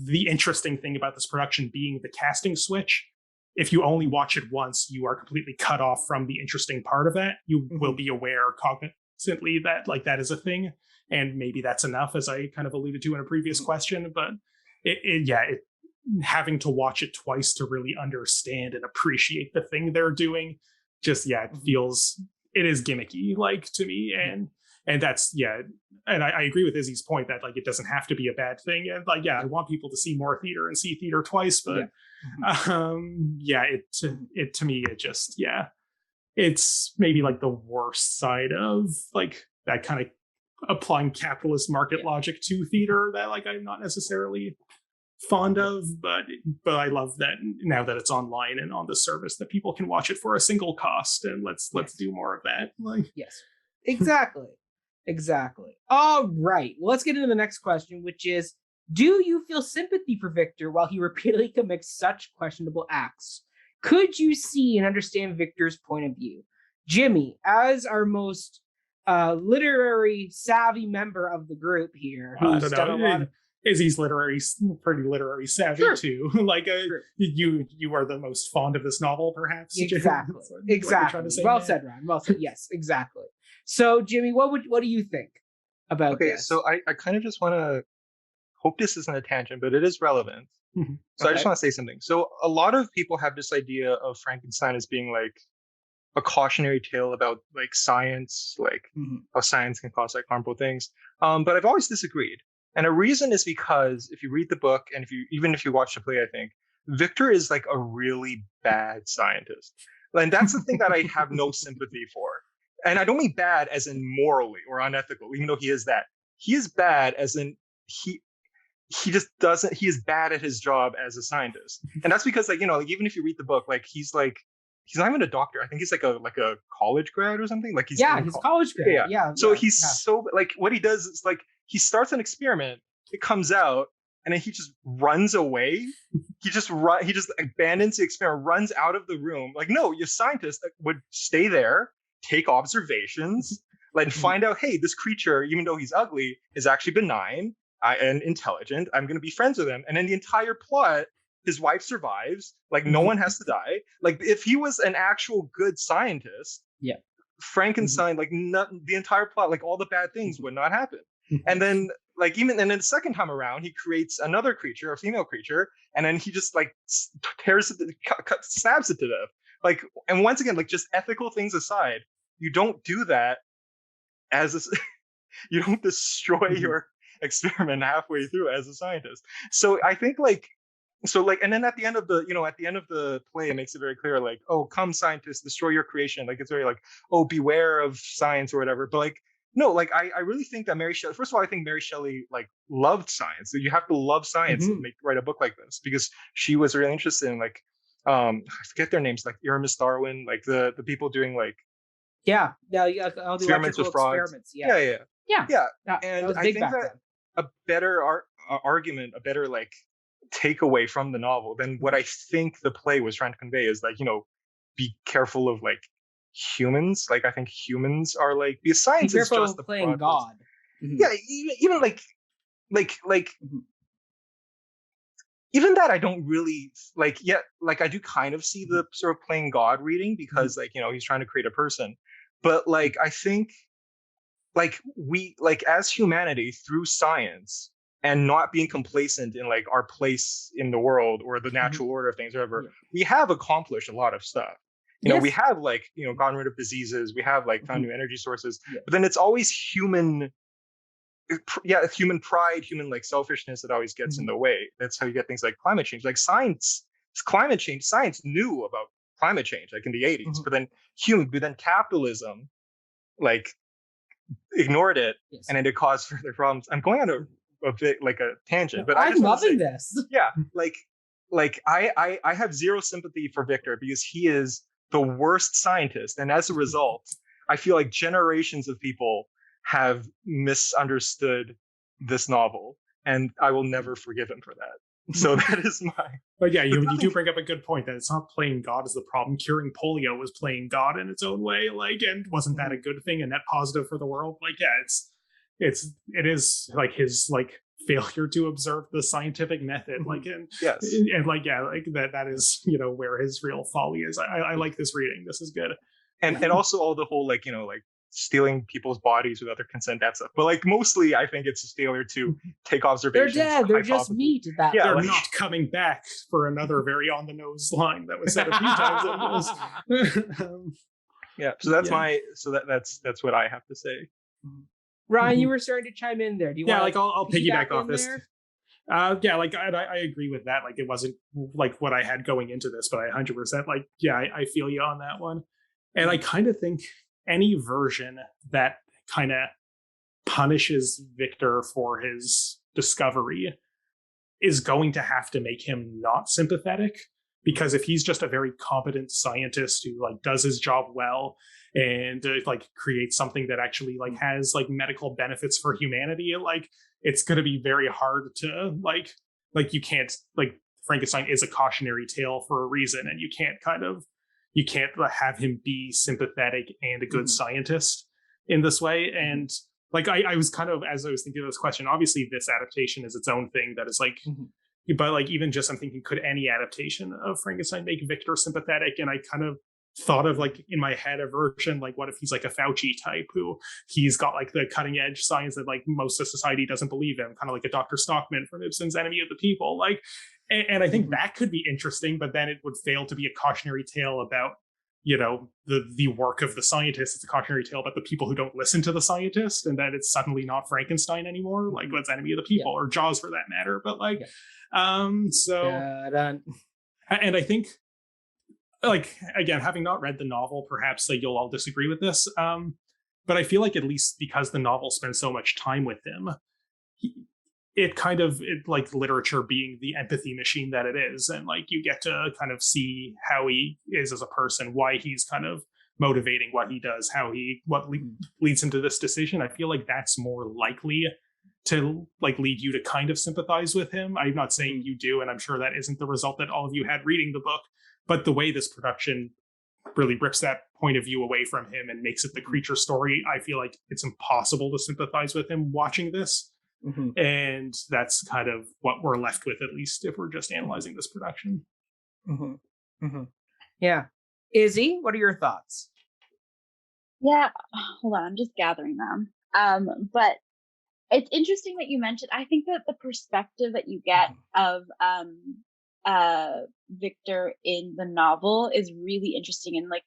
the interesting thing about this production being the casting switch. If you only watch it once, you are completely cut off from the interesting part of that. You will be aware cognizantly that like that is a thing. And maybe that's enough, as I kind of alluded to in a previous question. But having to watch it twice to really understand and appreciate the thing they're doing, just it is gimmicky, like to me, and that's and I agree with Izzy's point that like it doesn't have to be a bad thing, and like I want people to see more theater and see theater twice, but it to me it just it's maybe like the worst side of like that kind of applying capitalist market logic to theater that like I'm not necessarily fond of, but I love that now that it's online and on the service that people can watch it for a single cost, and let's do more of that. Like exactly. All right, well, let's get into the next question, which is, do you feel sympathy for Victor while he repeatedly commits such questionable acts? Could you see and understand Victor's point of view? Jimmy, as our most literary savvy member of the group here, who's done a lot of Izzy's pretty literary savvy too. Like you are the most fond of this novel, perhaps. Exactly. Well said, Ron. Well said. Yes, exactly. So, Jimmy, what do you think about this? Okay, so I kind of just want to hope this isn't a tangent, but it is relevant. So I just want to say something. So a lot of people have this idea of Frankenstein as being like a cautionary tale about like science, like how science can cause like harmful things. But I've always disagreed. And a reason is because if you read the book and even if you watch the play, I think Victor is like a really bad scientist. And that's the thing that I have no sympathy for. And I don't mean bad as in morally or unethical, even though he is that. He is bad as in he just doesn't, he is bad at his job as a scientist. And that's because like, like, even if you read the book, like he's not even a doctor. I think he's like a college grad or something. Like he's college grad. So he's so like what he does is like he starts an experiment, it comes out, and then he just runs away. He just abandons the experiment, runs out of the room. Like, no, your scientist would stay there, take observations, and find out, hey, this creature, even though he's ugly, is actually benign and intelligent. I'm going to be friends with him. And then the entire plot his wife survives. Like no one has to die. Like if he was an actual good scientist, yeah, Frankenstein, like the entire plot, like all the bad things would not happen. And then like and then the second time around, he creates another creature, a female creature, and then he just like tears it, stabs it to death. Like, and once again, like just ethical things aside, you don't do that as a, you don't destroy your experiment halfway through as a scientist. So I think and then at the end of the play, it makes it very clear, like, oh, come scientists, destroy your creation. Like it's very like, oh, beware of science or whatever. But like, no, like I really think that Mary Shelley, first of all, I think Mary Shelley like loved science. So you have to love science to write a book like this, because she was really interested in like, I forget their names, like Iramis Darwin, like the people doing like all the experiments with frogs. Yeah. And I think that a better argument, a better like takeaway from the novel than what I think the play was trying to convey is like, be careful of like humans. Like I think humans are like, because science is just the playing God. Yeah, even even that I don't really like yet. Like I do kind of see the sort of playing God reading, because like, he's trying to create a person. But like I think like we like as humanity through science and not being complacent in like our place in the world or the natural order of things, or whatever, we have accomplished a lot of stuff. We have like, gotten rid of diseases, we have like found new energy sources, but then it's always human pride, human like selfishness that always gets in the way. That's how you get things like climate change. Like science knew about climate change like in the 80s, but then capitalism like ignored it, and then it caused further problems. I'm going on a bit like a tangent, but I'm loving this. Yeah, like I have zero sympathy for Victor, because he is the worst scientist, and as a result, I feel like generations of people have misunderstood this novel, and I will never forgive him for that. So that is my. But yeah, you do bring up a good point that it's not playing God is the problem. Curing polio was playing God in its own way, like, and wasn't that a good thing, a net positive for the world? Like, yeah, it is like his like failure to observe the scientific method, like, and like, yeah, like that is where his real folly is. I like this reading. This is good, and also all the whole like like stealing people's bodies without their consent, that stuff. But like mostly I think it's a failure to take observations. They're dead, they're just meat. They're like, not coming back, for another very on the nose line that was said a few times. Yeah, so that's what I have to say. Ryan, you were starting to chime in there. Do you want like I'll piggyback off this. Yeah, like I agree with that. Like it wasn't like what I had going into this, but I 100% like, yeah, I feel you on that one. And I kind of think any version that kind of punishes Victor for his discovery is going to have to make him not sympathetic, because if he's just a very competent scientist who like does his job well and like creates something that actually like has like medical benefits for humanity, like it's going to be very hard to like you can't, like, Frankenstein is a cautionary tale for a reason, and you can't have him be sympathetic and a good scientist in this way. And like I was kind of, as I was thinking of this question, obviously this adaptation is its own thing that is like, but like even just I'm thinking, could any adaptation of Frankenstein make Victor sympathetic? And I kind of thought of like in my head a version like, what if he's like a Fauci type, who he's got like the cutting edge science that like most of society doesn't believe in, kind of like a Dr. Stockman from Ibsen's Enemy of the People, like. And I think that could be interesting, but then it would fail to be a cautionary tale about, the work of the scientist. It's a cautionary tale about the people who don't listen to the scientist, and that it's suddenly not Frankenstein anymore, like what's Enemy of the People or Jaws for that matter. But like, and I think, like, again, having not read the novel, perhaps like you'll all disagree with this, but I feel like at least because the novel spends so much time with him, it like literature being the empathy machine that it is, and like you get to kind of see how he is as a person, why he's kind of motivating what he does, what leads him to this decision. I feel like that's more likely to like lead you to kind of sympathize with him. I'm not saying you do, and I'm sure that isn't the result that all of you had reading the book, but the way this production really rips that point of view away from him and makes it the creature story, I feel like it's impossible to sympathize with him watching this. And that's kind of what we're left with, at least if we're just analyzing this production. Yeah. Izzy, what are your thoughts? Yeah, hold on, I'm just gathering them. But it's interesting that you mentioned, I think that the perspective that you get of Victor in the novel is really interesting, and like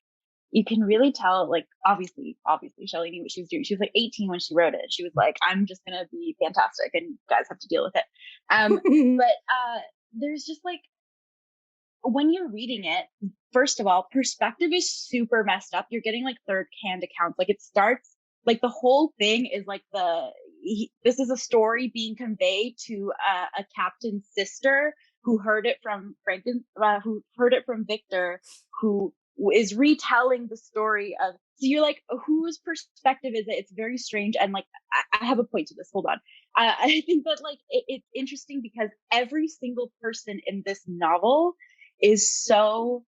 you can really tell, like obviously Shelley knew what she was doing. She was like 18 when she wrote it. She was like, I'm just gonna be fantastic and you guys have to deal with it. But there's just like, when you're reading it, first of all, perspective is super messed up. You're getting like third-hand accounts. Like it starts, like the whole thing is like this is a story being conveyed to a captain's sister who heard it from Victor, who is retelling the story of. So you're like, whose perspective is it? It's very strange. And like, I have a point to this. Hold on. I think that like it's interesting because every single person in this novel is so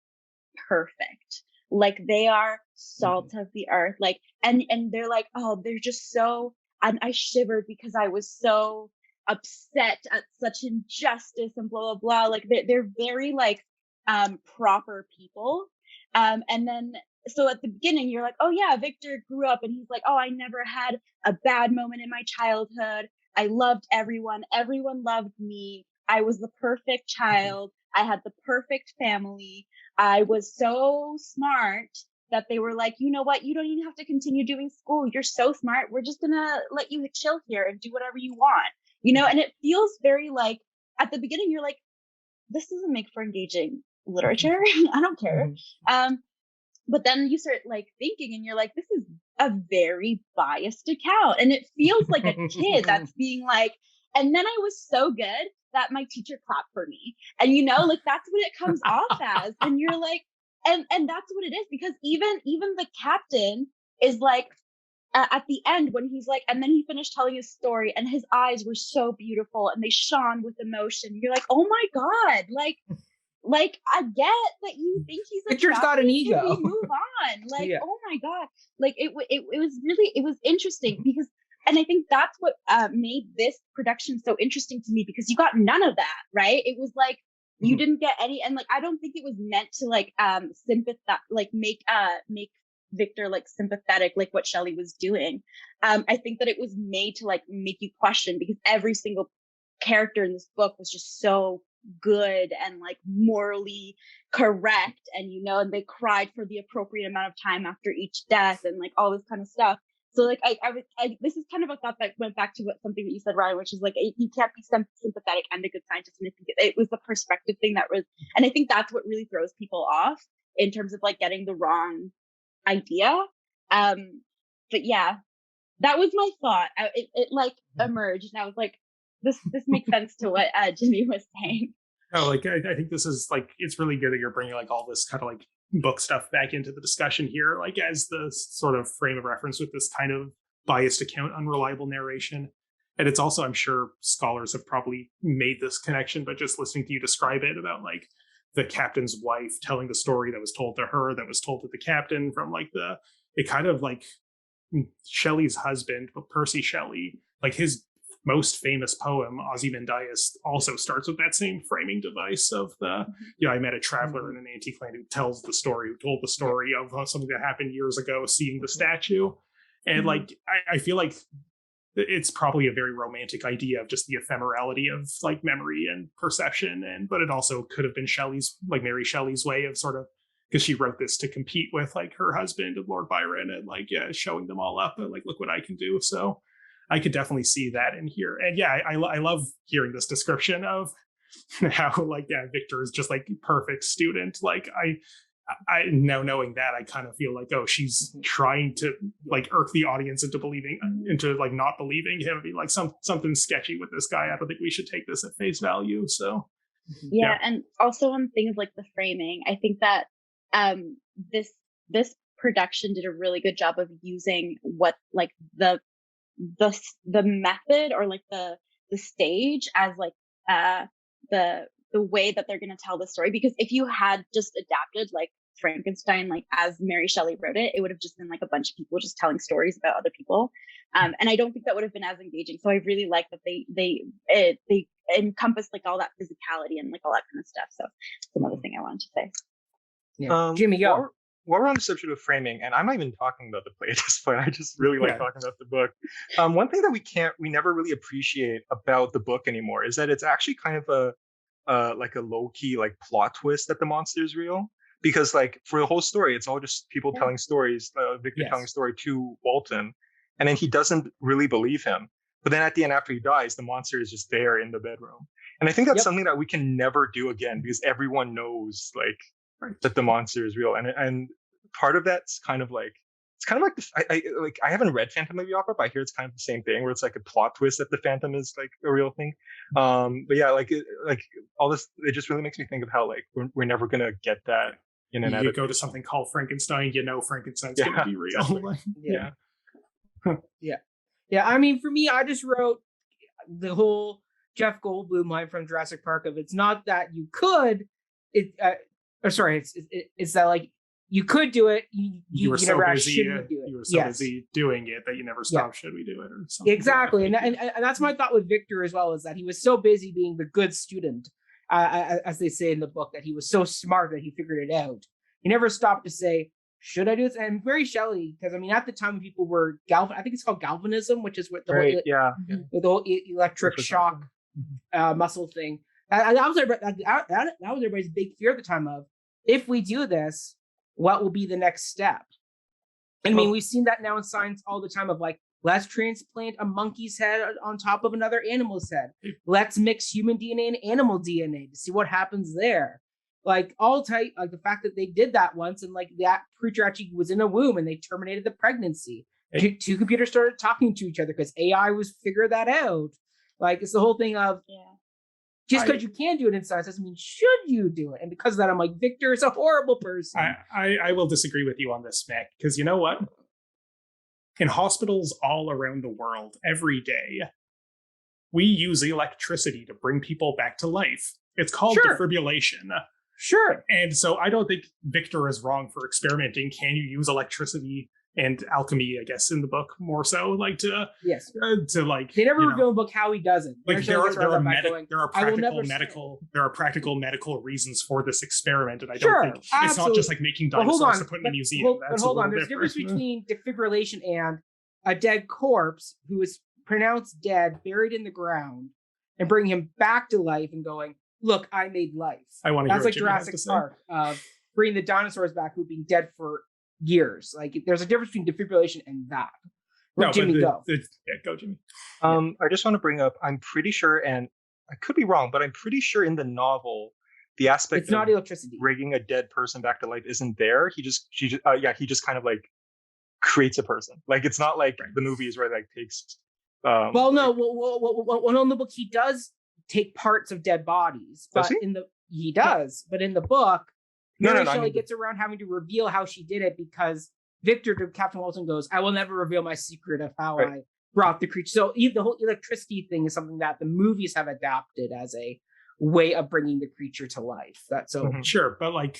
perfect. Like they are salt of the earth. Like, and they're like, oh, they're just so, and I shivered because I was so upset at such injustice and blah, blah, blah. Like they're very like, proper people. And then, so at the beginning, you're like, oh yeah, Victor grew up and he's like, oh, I never had a bad moment in my childhood. I loved everyone. Everyone loved me. I was the perfect child. I had the perfect family. I was so smart that they were like, you know what? You don't even have to continue doing school. You're so smart. We're just going to let you chill here and do whatever you want, you know? And it feels very like, at the beginning, you're like, this doesn't make for engaging literature. I don't care. But then you start like thinking and you're like, this is a very biased account. And it feels like a kid that's being like, and then I was so good that my teacher clapped for me. And you know, like that's what it comes off as. And you're like, and that's what it is, because even the captain is like, at the end when he's like, and then he finished telling his story and his eyes were so beautiful and they shone with emotion. You're like, oh my God, like I get that you think he's a Victor's got an ego. We move on. Like, yeah. Oh my God. Like it was interesting because, and I think that's what made this production so interesting to me, because you got none of that, right? It was like, you didn't get any, and like, I don't think it was meant to like, make Victor like sympathetic, like what Shelley was doing. I think that it was made to like make you question, because every single character in this book was just so good and like morally correct, and you know, and they cried for the appropriate amount of time after each death and like all this kind of stuff. So like I this is kind of a thought that went back to something that you said, Ryan, which is like, you can't be sympathetic and a good scientist. And I think it was the perspective thing that was, and I think that's what really throws people off in terms of like getting the wrong idea. But yeah, that was my thought. It like emerged, and I was like, this makes sense to what Jimmy was saying. Oh, like I think this is like, it's really good that you're bringing like all this kind of like book stuff back into the discussion here, like as the sort of frame of reference with this kind of biased account, unreliable narration. And it's also, I'm sure scholars have probably made this connection, but just listening to you describe it about like the captain's wife telling the story that was told to her, that was told to the captain, from like it kind of like Shelley's husband, Percy Shelley, like his most famous poem, Ozymandias, also starts with that same framing device of the, I met a traveler in an antique land who told the story of something that happened years ago, seeing the statue. And like, I feel like it's probably a very romantic idea of just the ephemerality of like memory and perception. But it also could have been Shelley's, like Mary Shelley's way of sort of, because she wrote this to compete with like her husband and Lord Byron, and like, showing them all up and like, look what I can do. So I could definitely see that in here. And yeah, I love hearing this description of how like, Victor is just like perfect student. Like I now knowing that, I kind of feel like, oh, she's trying to like irk the audience into like not believing him, be like something sketchy with this guy. I don't think we should take this at face value. So yeah. And also on things like the framing, I think that this production did a really good job of using what like the method, or like the stage as like the way that they're going to tell the story. Because if you had just adapted like Frankenstein, like as Mary Shelley wrote it, it would have just been like a bunch of people just telling stories about other people. And I don't think that would have been as engaging. So I really like that they encompass like all that physicality and like all that kind of stuff. So it's another thing I wanted to say. Yeah. Jimmy, go. While we're on the subject of framing, and I'm not even talking about the play at this point, I just really like talking about the book. One thing that we never really appreciate about the book anymore is that it's actually kind of like a low key like plot twist that the monster is real. Because like for the whole story, it's all just people telling stories, Victor telling a story to Walton, and then he doesn't really believe him. But then at the end, after he dies, the monster is just there in the bedroom. And I think that's something that we can never do again because everyone knows like that the monster is real. And part of that's kind of like, it's kind of like I haven't read Phantom of the Opera, but I hear it's kind of the same thing where it's like a plot twist that the Phantom is like a real thing. But yeah, like all this, it just really makes me think of how like we're never gonna get that. You go to something called Frankenstein, Frankenstein's going to be real. Yeah. I mean, for me, I just wrote the whole Jeff Goldblum line from Jurassic Park of it's not that you could, it's that like you could do it. You were so busy. Do it. You were so busy doing it that you never stopped. Should we do it or something? Exactly, and that's my thought with Victor as well. Is that he was so busy being the good student. As they say in the book, that he was so smart that he figured it out. He never stopped to say, should I do this? And Mary Shelley, because I mean, at the time people were I think it's called galvanism, which is what the with the whole electric shock muscle thing. That was everybody's big fear at the time of, if we do this, what will be the next step? I mean, we've seen that now in science all the time of like, let's transplant a monkey's head on top of another animal's head. Let's mix human DNA and animal DNA to see what happens there. Like like the fact that they did that once and like that creature actually was in a womb and they terminated the pregnancy. Two computers started talking to each other because AI was figuring that out. Like it's the whole thing of just because you can do it in science doesn't mean should you do it. And because of that, I'm like, Victor is a horrible person. I will disagree with you on this, Mick, because you know what? In hospitals all around the world, every day, we use electricity to bring people back to life. It's called defibrillation. Sure. And so I don't think Victor is wrong for experimenting. Can you use electricity and alchemy, I guess, in the book more so, like to like they never reveal in the book how he does it. Like there are practical medical reasons for this experiment, and I don't think it's not just like making dinosaurs to put in a museum. But hold on, there's a difference between defibrillation and a dead corpse who is pronounced dead, buried in the ground, and bringing him back to life and going, "Look, I made life." I want to hear that's like Jurassic Park, bringing the dinosaurs back who've been dead for years. Like there's a difference between defibrillation and that. Go, Jimmy. Go, Jimmy. I just want to bring up, I'm pretty sure, and I could be wrong, but I'm pretty sure in the novel, the aspect it's not electricity. Bringing a dead person back to life isn't there. He just kind of like creates a person. Like it's not like the movies where it like takes. In the book he does take parts of dead bodies, but but in the book. Mary Shelley gets around having to reveal how she did it because Victor to Captain Walton goes, I will never reveal my secret of how I brought the creature. So the whole electricity thing is something that the movies have adapted as a way of bringing the creature to life. Sure, but like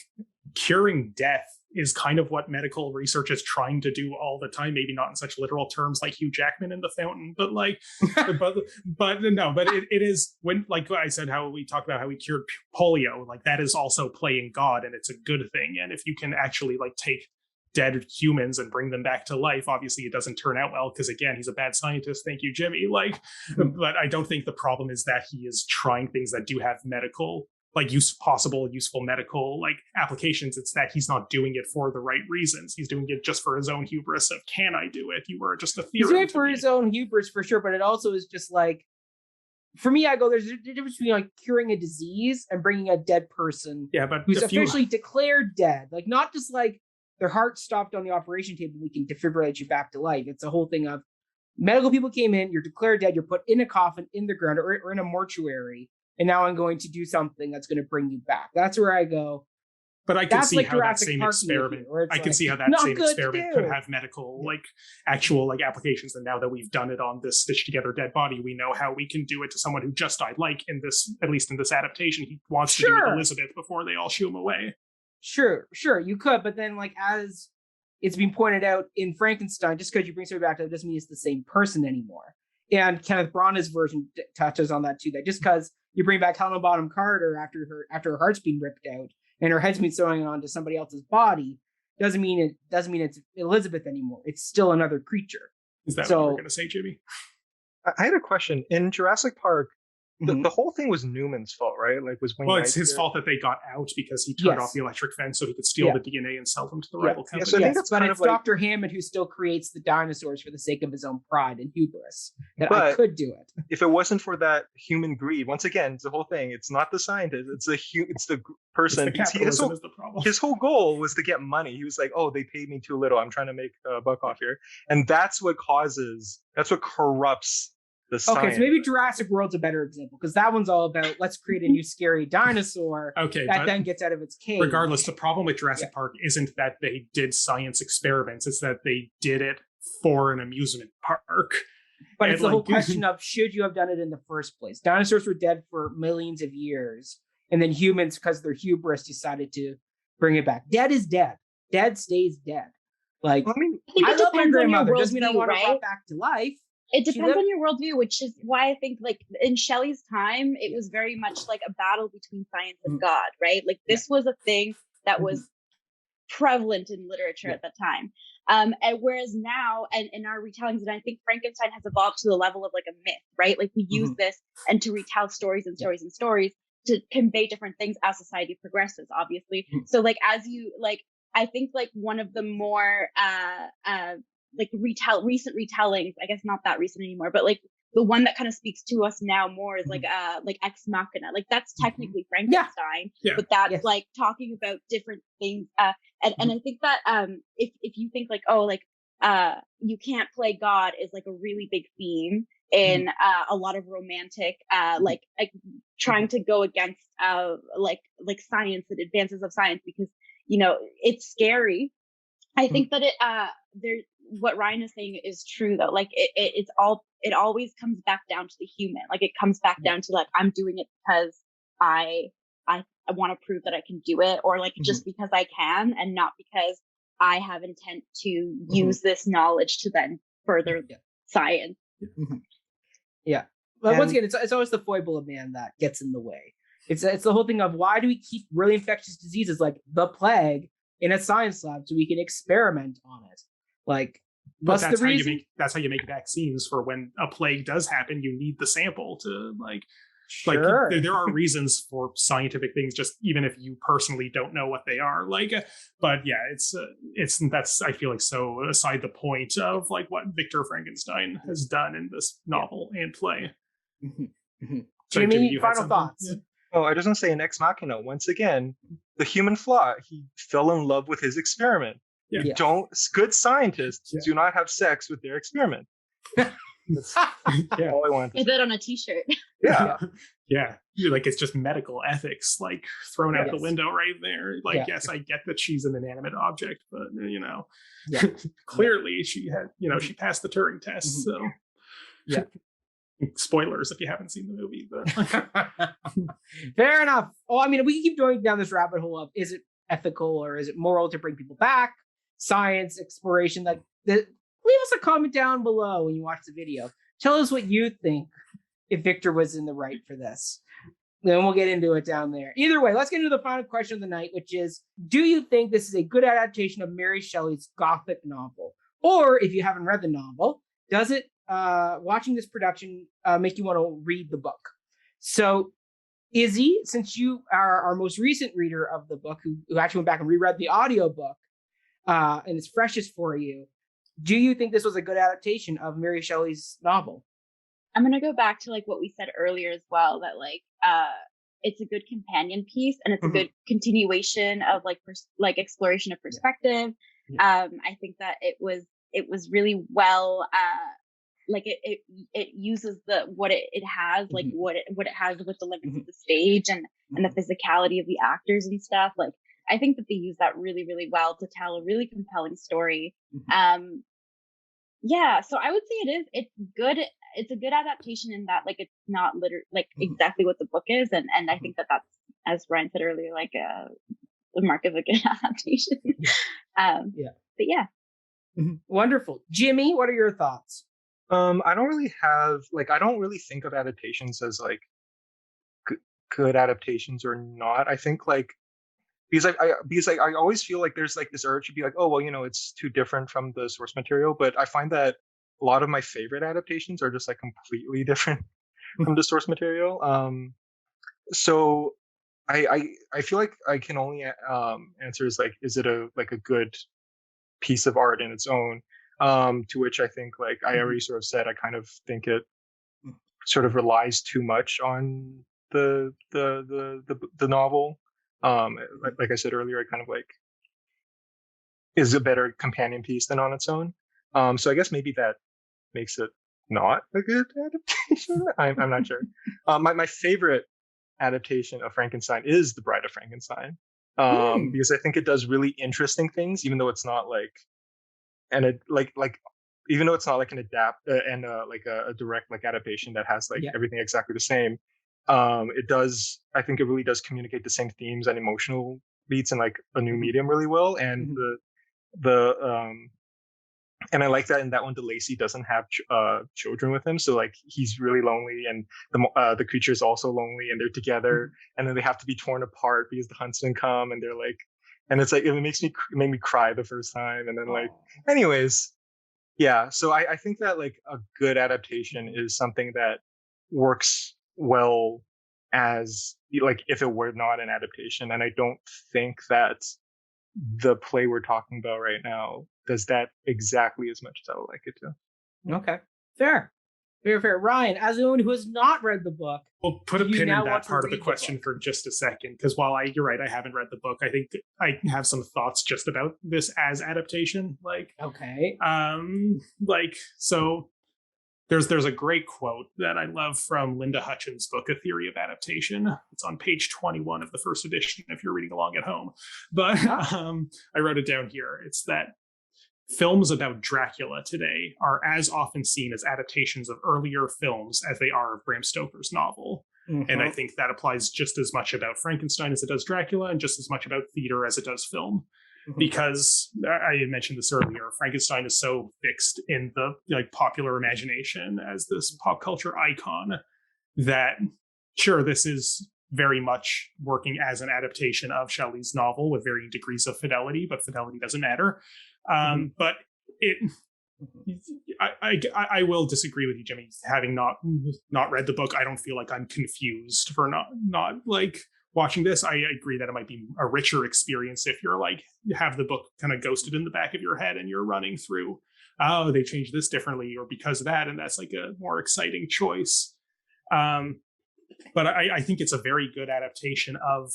curing death is kind of what medical research is trying to do all the time. Maybe not in such literal terms like Hugh Jackman in The Fountain, but like, but it is when, like I said, how we talked about how we cured polio, like that is also playing God, and it's a good thing. And if you can actually like take dead humans and bring them back to life, obviously it doesn't turn out well because again, he's a bad scientist. Thank you, Jimmy. Like, but I don't think the problem is that he is trying things that do have medical like useful medical like applications. It's that he's not doing it for the right reasons. He's doing it just for his own hubris of, can I do it? You were just a theory. He's doing it for his own hubris for sure, but it also is just like, for me, I go, there's a difference between like curing a disease and bringing a dead person who's officially declared dead. Like not just like their heart stopped on the operation table, we can defibrillate you back to life. It's a whole thing of medical people came in, you're declared dead, you're put in a coffin in the ground or in a mortuary. And now I'm going to do something that's going to bring you back. That's where I go. But I can see how that same experiment, could have medical, like actual like applications. And now that we've done it on this stitched together dead body, we know how we can do it to someone who just died. Like in this, at least in this adaptation, he wants to do it with Elizabeth before they all shoo him away. Sure, you could, but then like as it's been pointed out in Frankenstein, just because you bring somebody back to it doesn't mean it's the same person anymore. And Kenneth Branagh's version touches on that too. That just because you bring back Helena Bonham Carter after her heart's been ripped out and her head's been sewn onto somebody else's body doesn't mean it's Elizabeth anymore. It's still another creature. Is that what you were going to say, Jimmy? I had a question. In Jurassic Park, the whole thing was Newman's fault, right? Like, it's his fault that they got out because he turned off the electric fence so he could steal the DNA and sell them to the rival company. So I think that's but it's Dr. Hammond who still creates the dinosaurs for the sake of his own pride and hubris. I could do it. If it wasn't for that human greed, once again, it's the whole thing. It's not the scientist. It's the person. His whole goal was to get money. He was like, "Oh, they paid me too little. I'm trying to make a buck off here," and that's what corrupts. Okay, so maybe Jurassic World's a better example because that one's all about let's create a new scary dinosaur that then gets out of its cage. Regardless, the problem with Jurassic Park isn't that they did science experiments, it's that they did it for an amusement park. But it's the whole question of should you have done it in the first place? Dinosaurs were dead for millions of years, and then humans, because of their hubris, decided to bring it back. Dead is dead. Dead stays dead. Like, I love my grandmother. Doesn't mean I want her brought back to life. It depends on your worldview, which is why I think, like, in Shelley's time, it was very much like a battle between science and God, right? Like, this was a thing that was prevalent in literature at the time. And whereas now, and in our retellings, and I think Frankenstein has evolved to the level of like a myth, right? Like, we use this and to retell stories and stories and stories to convey different things as society progresses, obviously. So, like, as you, like, I think, like, one of the more, like recent retellings, I guess not that recent anymore, but like the one that kind of speaks to us now more is like Ex Machina. Like, that's technically Frankenstein, but that's like talking about different things. And I think that if you think like, oh, like you can't play God is like a really big theme in a lot of romantic like trying to go against like science and advances of science, because you know it's scary. I think that what Ryan is saying is true though. Like it always comes back down to the human. Like, it comes back down to like, I'm doing it because I want to prove that I can do it, or like just because I can, and not because I have intent to use this knowledge to then further science. Yeah. But once again, it's always the foible of man that gets in the way. It's the whole thing of why do we keep really infectious diseases like the plague in a science lab so we can experiment on it? Like, but that's the reason. That's how you make vaccines for when a plague does happen. You need the sample to like there are reasons for scientific things, just even if you personally don't know what they are. Like, but yeah, that's I feel like so aside the point of like what Victor Frankenstein has done in this novel and play. So, Jimmy, final thoughts. Yeah. Oh, I just want to say in Ex Machina, once again, the human flaw, he fell in love with his experiment. Good scientists do not have sex with their experiment. That's all I want. Is that on a t-shirt? Yeah. Yeah. Like, it's just medical ethics, like, thrown out the window right there. Like, yes, I get that she's an inanimate object, but, you know, clearly she had, you know, she passed the Turing test. So, spoilers if you haven't seen the movie. But fair enough. Oh, I mean, we can keep going down this rabbit hole of is it ethical or is it moral to bring people back? Science, exploration. Like, leave us a comment down below when you watch the video. Tell us what you think if Victor was in the right for this. Then we'll get into it down there. Either way, let's get into the final question of the night, which is, do you think this is a good adaptation of Mary Shelley's Gothic novel? Or if you haven't read the novel, does it, watching this production, make you want to read the book? So, Izzy, since you are our most recent reader of the book, who actually went back and reread the audiobook, and it's freshest for you, do you think this was a good adaptation of Mary Shelley's novel? I'm going to go back to like what we said earlier as well, that like it's a good companion piece and it's a good continuation of like exploration of perspective. I think that it was really well like it uses what it has, like what it has with the limits of the stage and the physicality of the actors and stuff. Like, I think that they use that really, really well to tell a really compelling story. Yeah, so I would say it's good. It's a good adaptation in that, like, it's not exactly what the book is. And I think that that's, as Ryan said earlier, like, the mark of a good adaptation. But yeah. Wonderful. Jimmy, what are your thoughts? I don't really think of adaptations as like good adaptations or not. I think like because I always feel like there's like this urge to be like, oh well, it's too different from the source material. But I find that a lot of my favorite adaptations are just like completely different from the source material. So I feel like I can only answer is like, is it a good piece of art in its own? To which I think, like I already sort of said, I kind of think it sort of relies too much on the novel. Like I said earlier, it kind of like is a better companion piece than on its own. So I guess maybe that makes it not a good adaptation. I'm not sure. My favorite adaptation of Frankenstein is The Bride of Frankenstein, because I think it does really interesting things, even though it's not like even though it's not like an like a direct like adaptation that has like everything exactly the same. I think it really does communicate the same themes and emotional beats in like a new medium really well. And and I like that in that one, DeLacy doesn't have children with him, so like he's really lonely, and the creature is also lonely, and they're together, and then they have to be torn apart because the huntsmen come, and they're like, and it's like it made me cry the first time, and then like, anyways, yeah. So I think that like a good adaptation is something that works well as like if it were not an adaptation, and I don't think that the play we're talking about right now does that exactly as much as I would like it to. Okay, fair. Ryan, as someone who has not read the book, we'll put a pin in that part of the question for just a second, because while you're right, I haven't read the book. I think I have some thoughts just about this as adaptation. Like, okay, so there's a great quote that I love from Linda Hutchins' book, A Theory of Adaptation. It's on page 21 of the first edition if you're reading along at home. But I wrote it down here. It's that films about Dracula today are as often seen as adaptations of earlier films as they are of Bram Stoker's novel. And I think that applies just as much about Frankenstein as it does Dracula, and just as much about theater as it does film. Because I had mentioned this earlier, Frankenstein is so fixed in the like popular imagination as this pop culture icon that sure, this is very much working as an adaptation of Shelley's novel with varying degrees of fidelity, but fidelity doesn't matter. But I will disagree with you, Jimmy. Having not read the book, I don't feel like I'm confused for not like watching this. I agree that it might be a richer experience if you're like, you have the book kind of ghosted in the back of your head and you're running through, oh, they changed this differently or because of that, and that's like a more exciting choice. But I think it's a very good adaptation of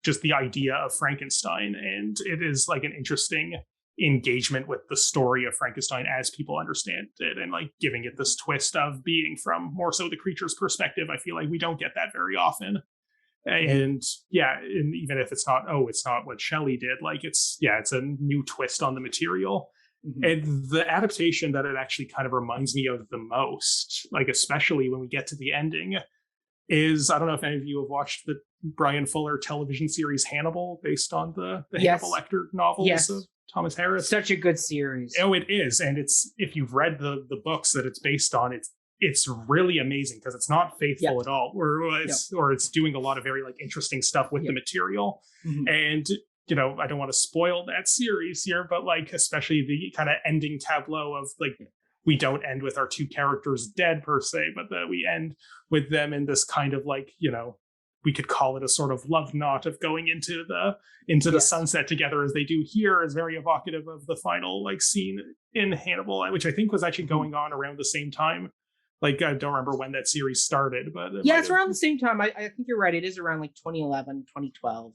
just the idea of Frankenstein, and it is like an interesting engagement with the story of Frankenstein as people understand it, and like giving it this twist of being from more so the creature's perspective. I feel like we don't get that very often. And and even if it's not what Shelley did, like it's a new twist on the material. And the adaptation that it actually kind of reminds me of the most, like especially when we get to the ending, is I don't know if any of you have watched the Brian Fuller television series Hannibal, based on the Hannibal Lecter novels of Thomas Harris. Such a good series. Oh, it is. And it's, if you've read the books that it's based on, it's really amazing because it's not faithful at all, or it's doing a lot of very like interesting stuff with the material. And you know, I don't want to spoil that series here, but like especially the kind of ending tableau of like, we don't end with our two characters dead per se, but that we end with them in this kind of like, you know, we could call it a sort of love knot of going into the sunset together as they do here, is very evocative of the final like scene in Hannibal, which I think was actually going on around the same time. Like, I don't remember when that series started, but it's around the same time. I think you're right. It is around like 2011, 2012,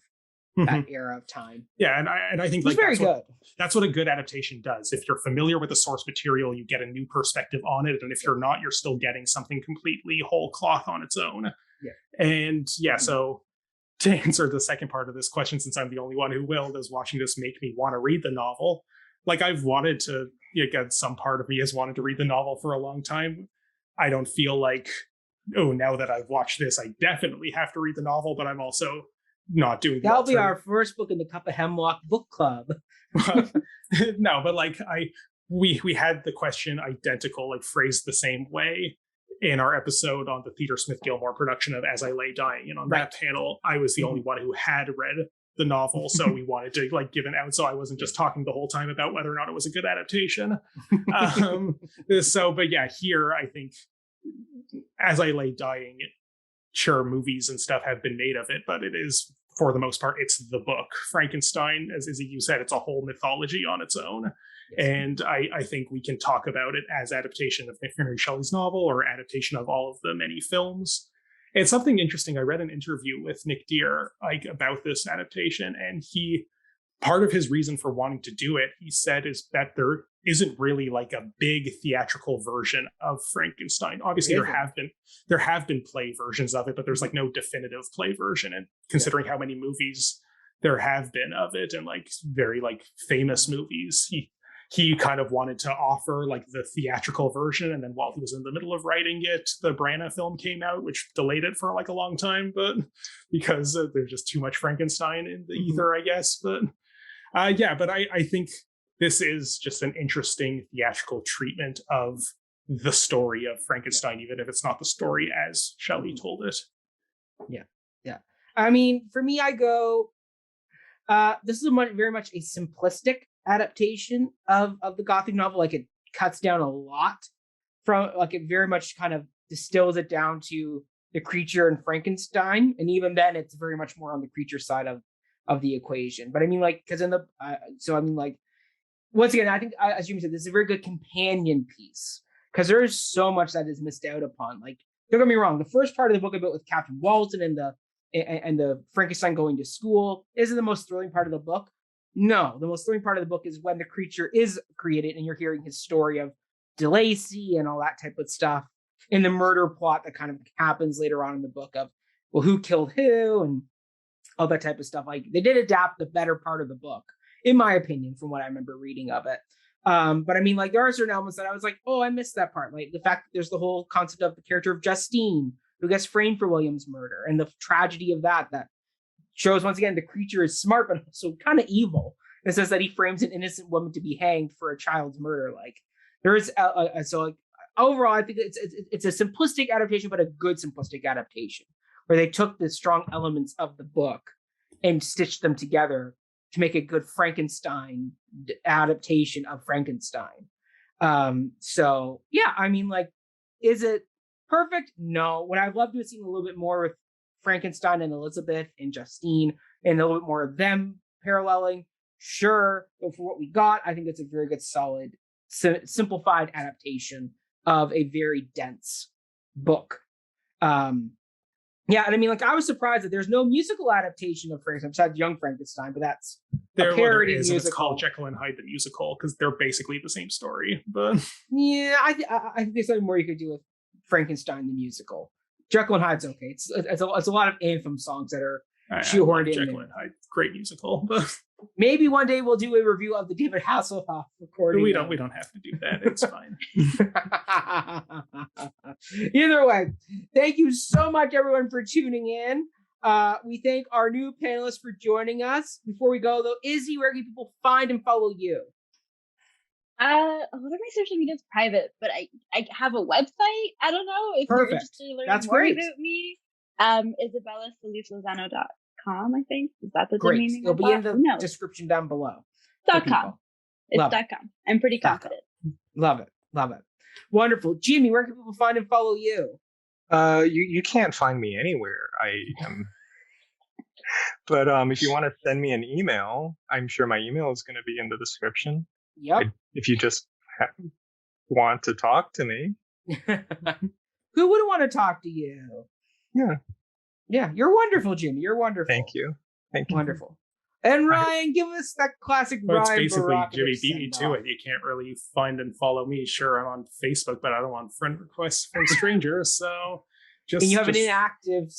that era of time. Yeah, and I think like very good. That's what a good adaptation does. If you're familiar with the source material, you get a new perspective on it, and if you're not, you're still getting something completely whole cloth on its own. And so to answer the second part of this question, since I'm the only one who will, does watching this make me want to read the novel? Like, I've wanted to, some part of me has wanted to read the novel for a long time. I don't feel like, oh, now that I've watched this, I definitely have to read the novel, but I'm also not doing that'll be our first book in the Cup of Hemlock book club. No, but like we had the question identical, like phrased the same way in our episode on the Theodore Smith Gilmore production of As I Lay Dying, and on that panel I was the only one who had read the novel, so we wanted to like give an out, so I wasn't just talking the whole time about whether or not it was a good adaptation. But yeah, here I think As I Lay Dying, sure, movies and stuff have been made of it, but it is, for the most part, it's the book. Frankenstein, as you said, it's a whole mythology on its own. Yes. And I think we can talk about it as adaptation of Mary Shelley's novel or adaptation of all of the many films. It's something interesting. I read an interview with Nick Deere about this adaptation, and part of his reason for wanting to do it, he said, is that there isn't really like a big theatrical version of Frankenstein. Obviously, there have been play versions of it, but there's like no definitive play version. And considering how many movies there have been of it, and like very like famous movies, he kind of wanted to offer like the theatrical version. And then while he was in the middle of writing it, the Branagh film came out, which delayed it for like a long time, but because there's just too much Frankenstein in the ether, I guess. But but I think this is just an interesting theatrical treatment of the story of Frankenstein, even if it's not the story as Shelley told it. Yeah. I mean, for me, I go, this is very much a simplistic adaptation of the Gothic novel. Like, it cuts down a lot from, like, it very much kind of distills it down to the creature and Frankenstein. And even then, it's very much more on the creature side of the equation. But I mean, like, because once again, I think, as Jimmy said, this is a very good companion piece, because there is so much that is missed out upon. Like, don't get me wrong, the first part of the book about with Captain Walton and the Frankenstein going to school isn't the most thrilling part of the book. No, the most thrilling part of the book is when the creature is created and you're hearing his story of DeLacy and all that type of stuff, in the murder plot that kind of happens later on in the book of, well, who killed who and all that type of stuff. Like, they did adapt the better part of the book, in my opinion, from what I remember reading of it. But I mean, like, there are certain elements that I was like, oh, I missed that part. Like the fact that there's the whole concept of the character of Justine, who gets framed for William's murder, and the tragedy of that shows, once again, the creature is smart, but also kind of evil. It says that he frames an innocent woman to be hanged for a child's murder. Like, there is, overall, I think it's a simplistic adaptation, but a good simplistic adaptation, where they took the strong elements of the book and stitched them together to make a good Frankenstein adaptation of Frankenstein. So yeah, I mean, like, is it perfect? No. Would I love to have seen a little bit more with Frankenstein and Elizabeth and Justine and a little bit more of them paralleling? Sure. But for what we got, I think it's a very good, solid, simplified adaptation of a very dense book. Yeah, and I mean, like, I was surprised that there's no musical adaptation of Frankenstein besides Young Frankenstein, but that's a parody musical. It's called Jekyll and Hyde the musical, because they're basically the same story. But yeah, I think there's something more you could do with Frankenstein the musical. Jekyll and Hyde's okay. It's a lot of anthem songs that are shoehorned in. Jekyll and Hyde, great musical. But maybe one day we'll do a review of the David Hasselhoff recording. We don't have to do that. It's fine. Either way, thank you so much, everyone, for tuning in. We thank our new panelists for joining us. Before we go, though, Izzy, where can people find and follow you? A lot of my social media is private, but I have a website. I don't know if you're interested in learning more about me. IsabellaSolisLozano.com, I think. Is that the domain name? It'll be in the description down below. .com. It's .com. I'm pretty confident. Love it. Wonderful. Jimmy, where can people find and follow you? You can't find me anywhere. I am. But if you want to send me an email, I'm sure my email is going to be in the description. Yep. If you just want to talk to me. Who wouldn't want to talk to you? Yeah, you're wonderful, Jimmy. You're wonderful. Thank you. Wonderful. And Ryan, give us that classic Ryan. It's basically Barakovich Jimmy beat me to it. You can't really find and follow me. Sure, I'm on Facebook, but I don't want friend requests from strangers. So and you have an inactive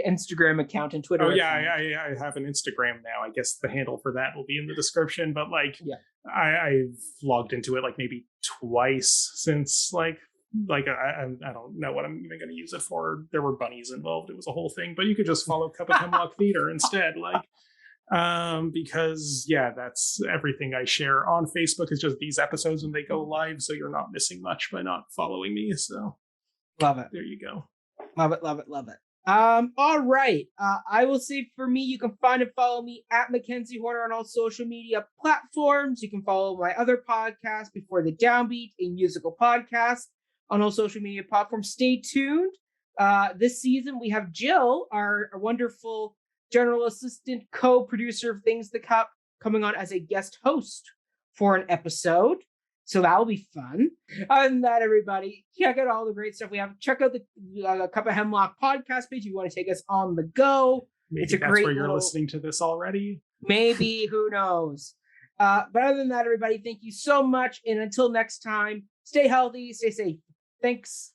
Instagram account and Twitter. Oh yeah, I have an Instagram now. I guess the handle for that will be in the description. But like, I've logged into it like maybe twice since like like I don't know what I'm even going to use it for. There were bunnies involved. It was a whole thing, but you could just follow Cup of Hemlock Theatre instead. Because that's everything I share on Facebook is just these episodes when they go live. So you're not missing much by not following me. So love it. There you go. Love it. Love it. Love it. All right. I will say for me, you can find and follow me at Mackenzie Horner on all social media platforms. You can follow my other podcast, Before the Downbeat, a musical podcast, on all social media platforms. Stay tuned. This season, we have Jill, our wonderful general assistant, co-producer of Things the Cup, coming on as a guest host for an episode. So that'll be fun. Other than that, everybody, check out all the great stuff we have. Check out the Cup of Hemlock podcast page if you want to take us on the go. Maybe it's a that's great where you're listening to this already. Maybe, who knows? But other than that, everybody, thank you so much. And until next time, stay healthy, stay safe. Thanks.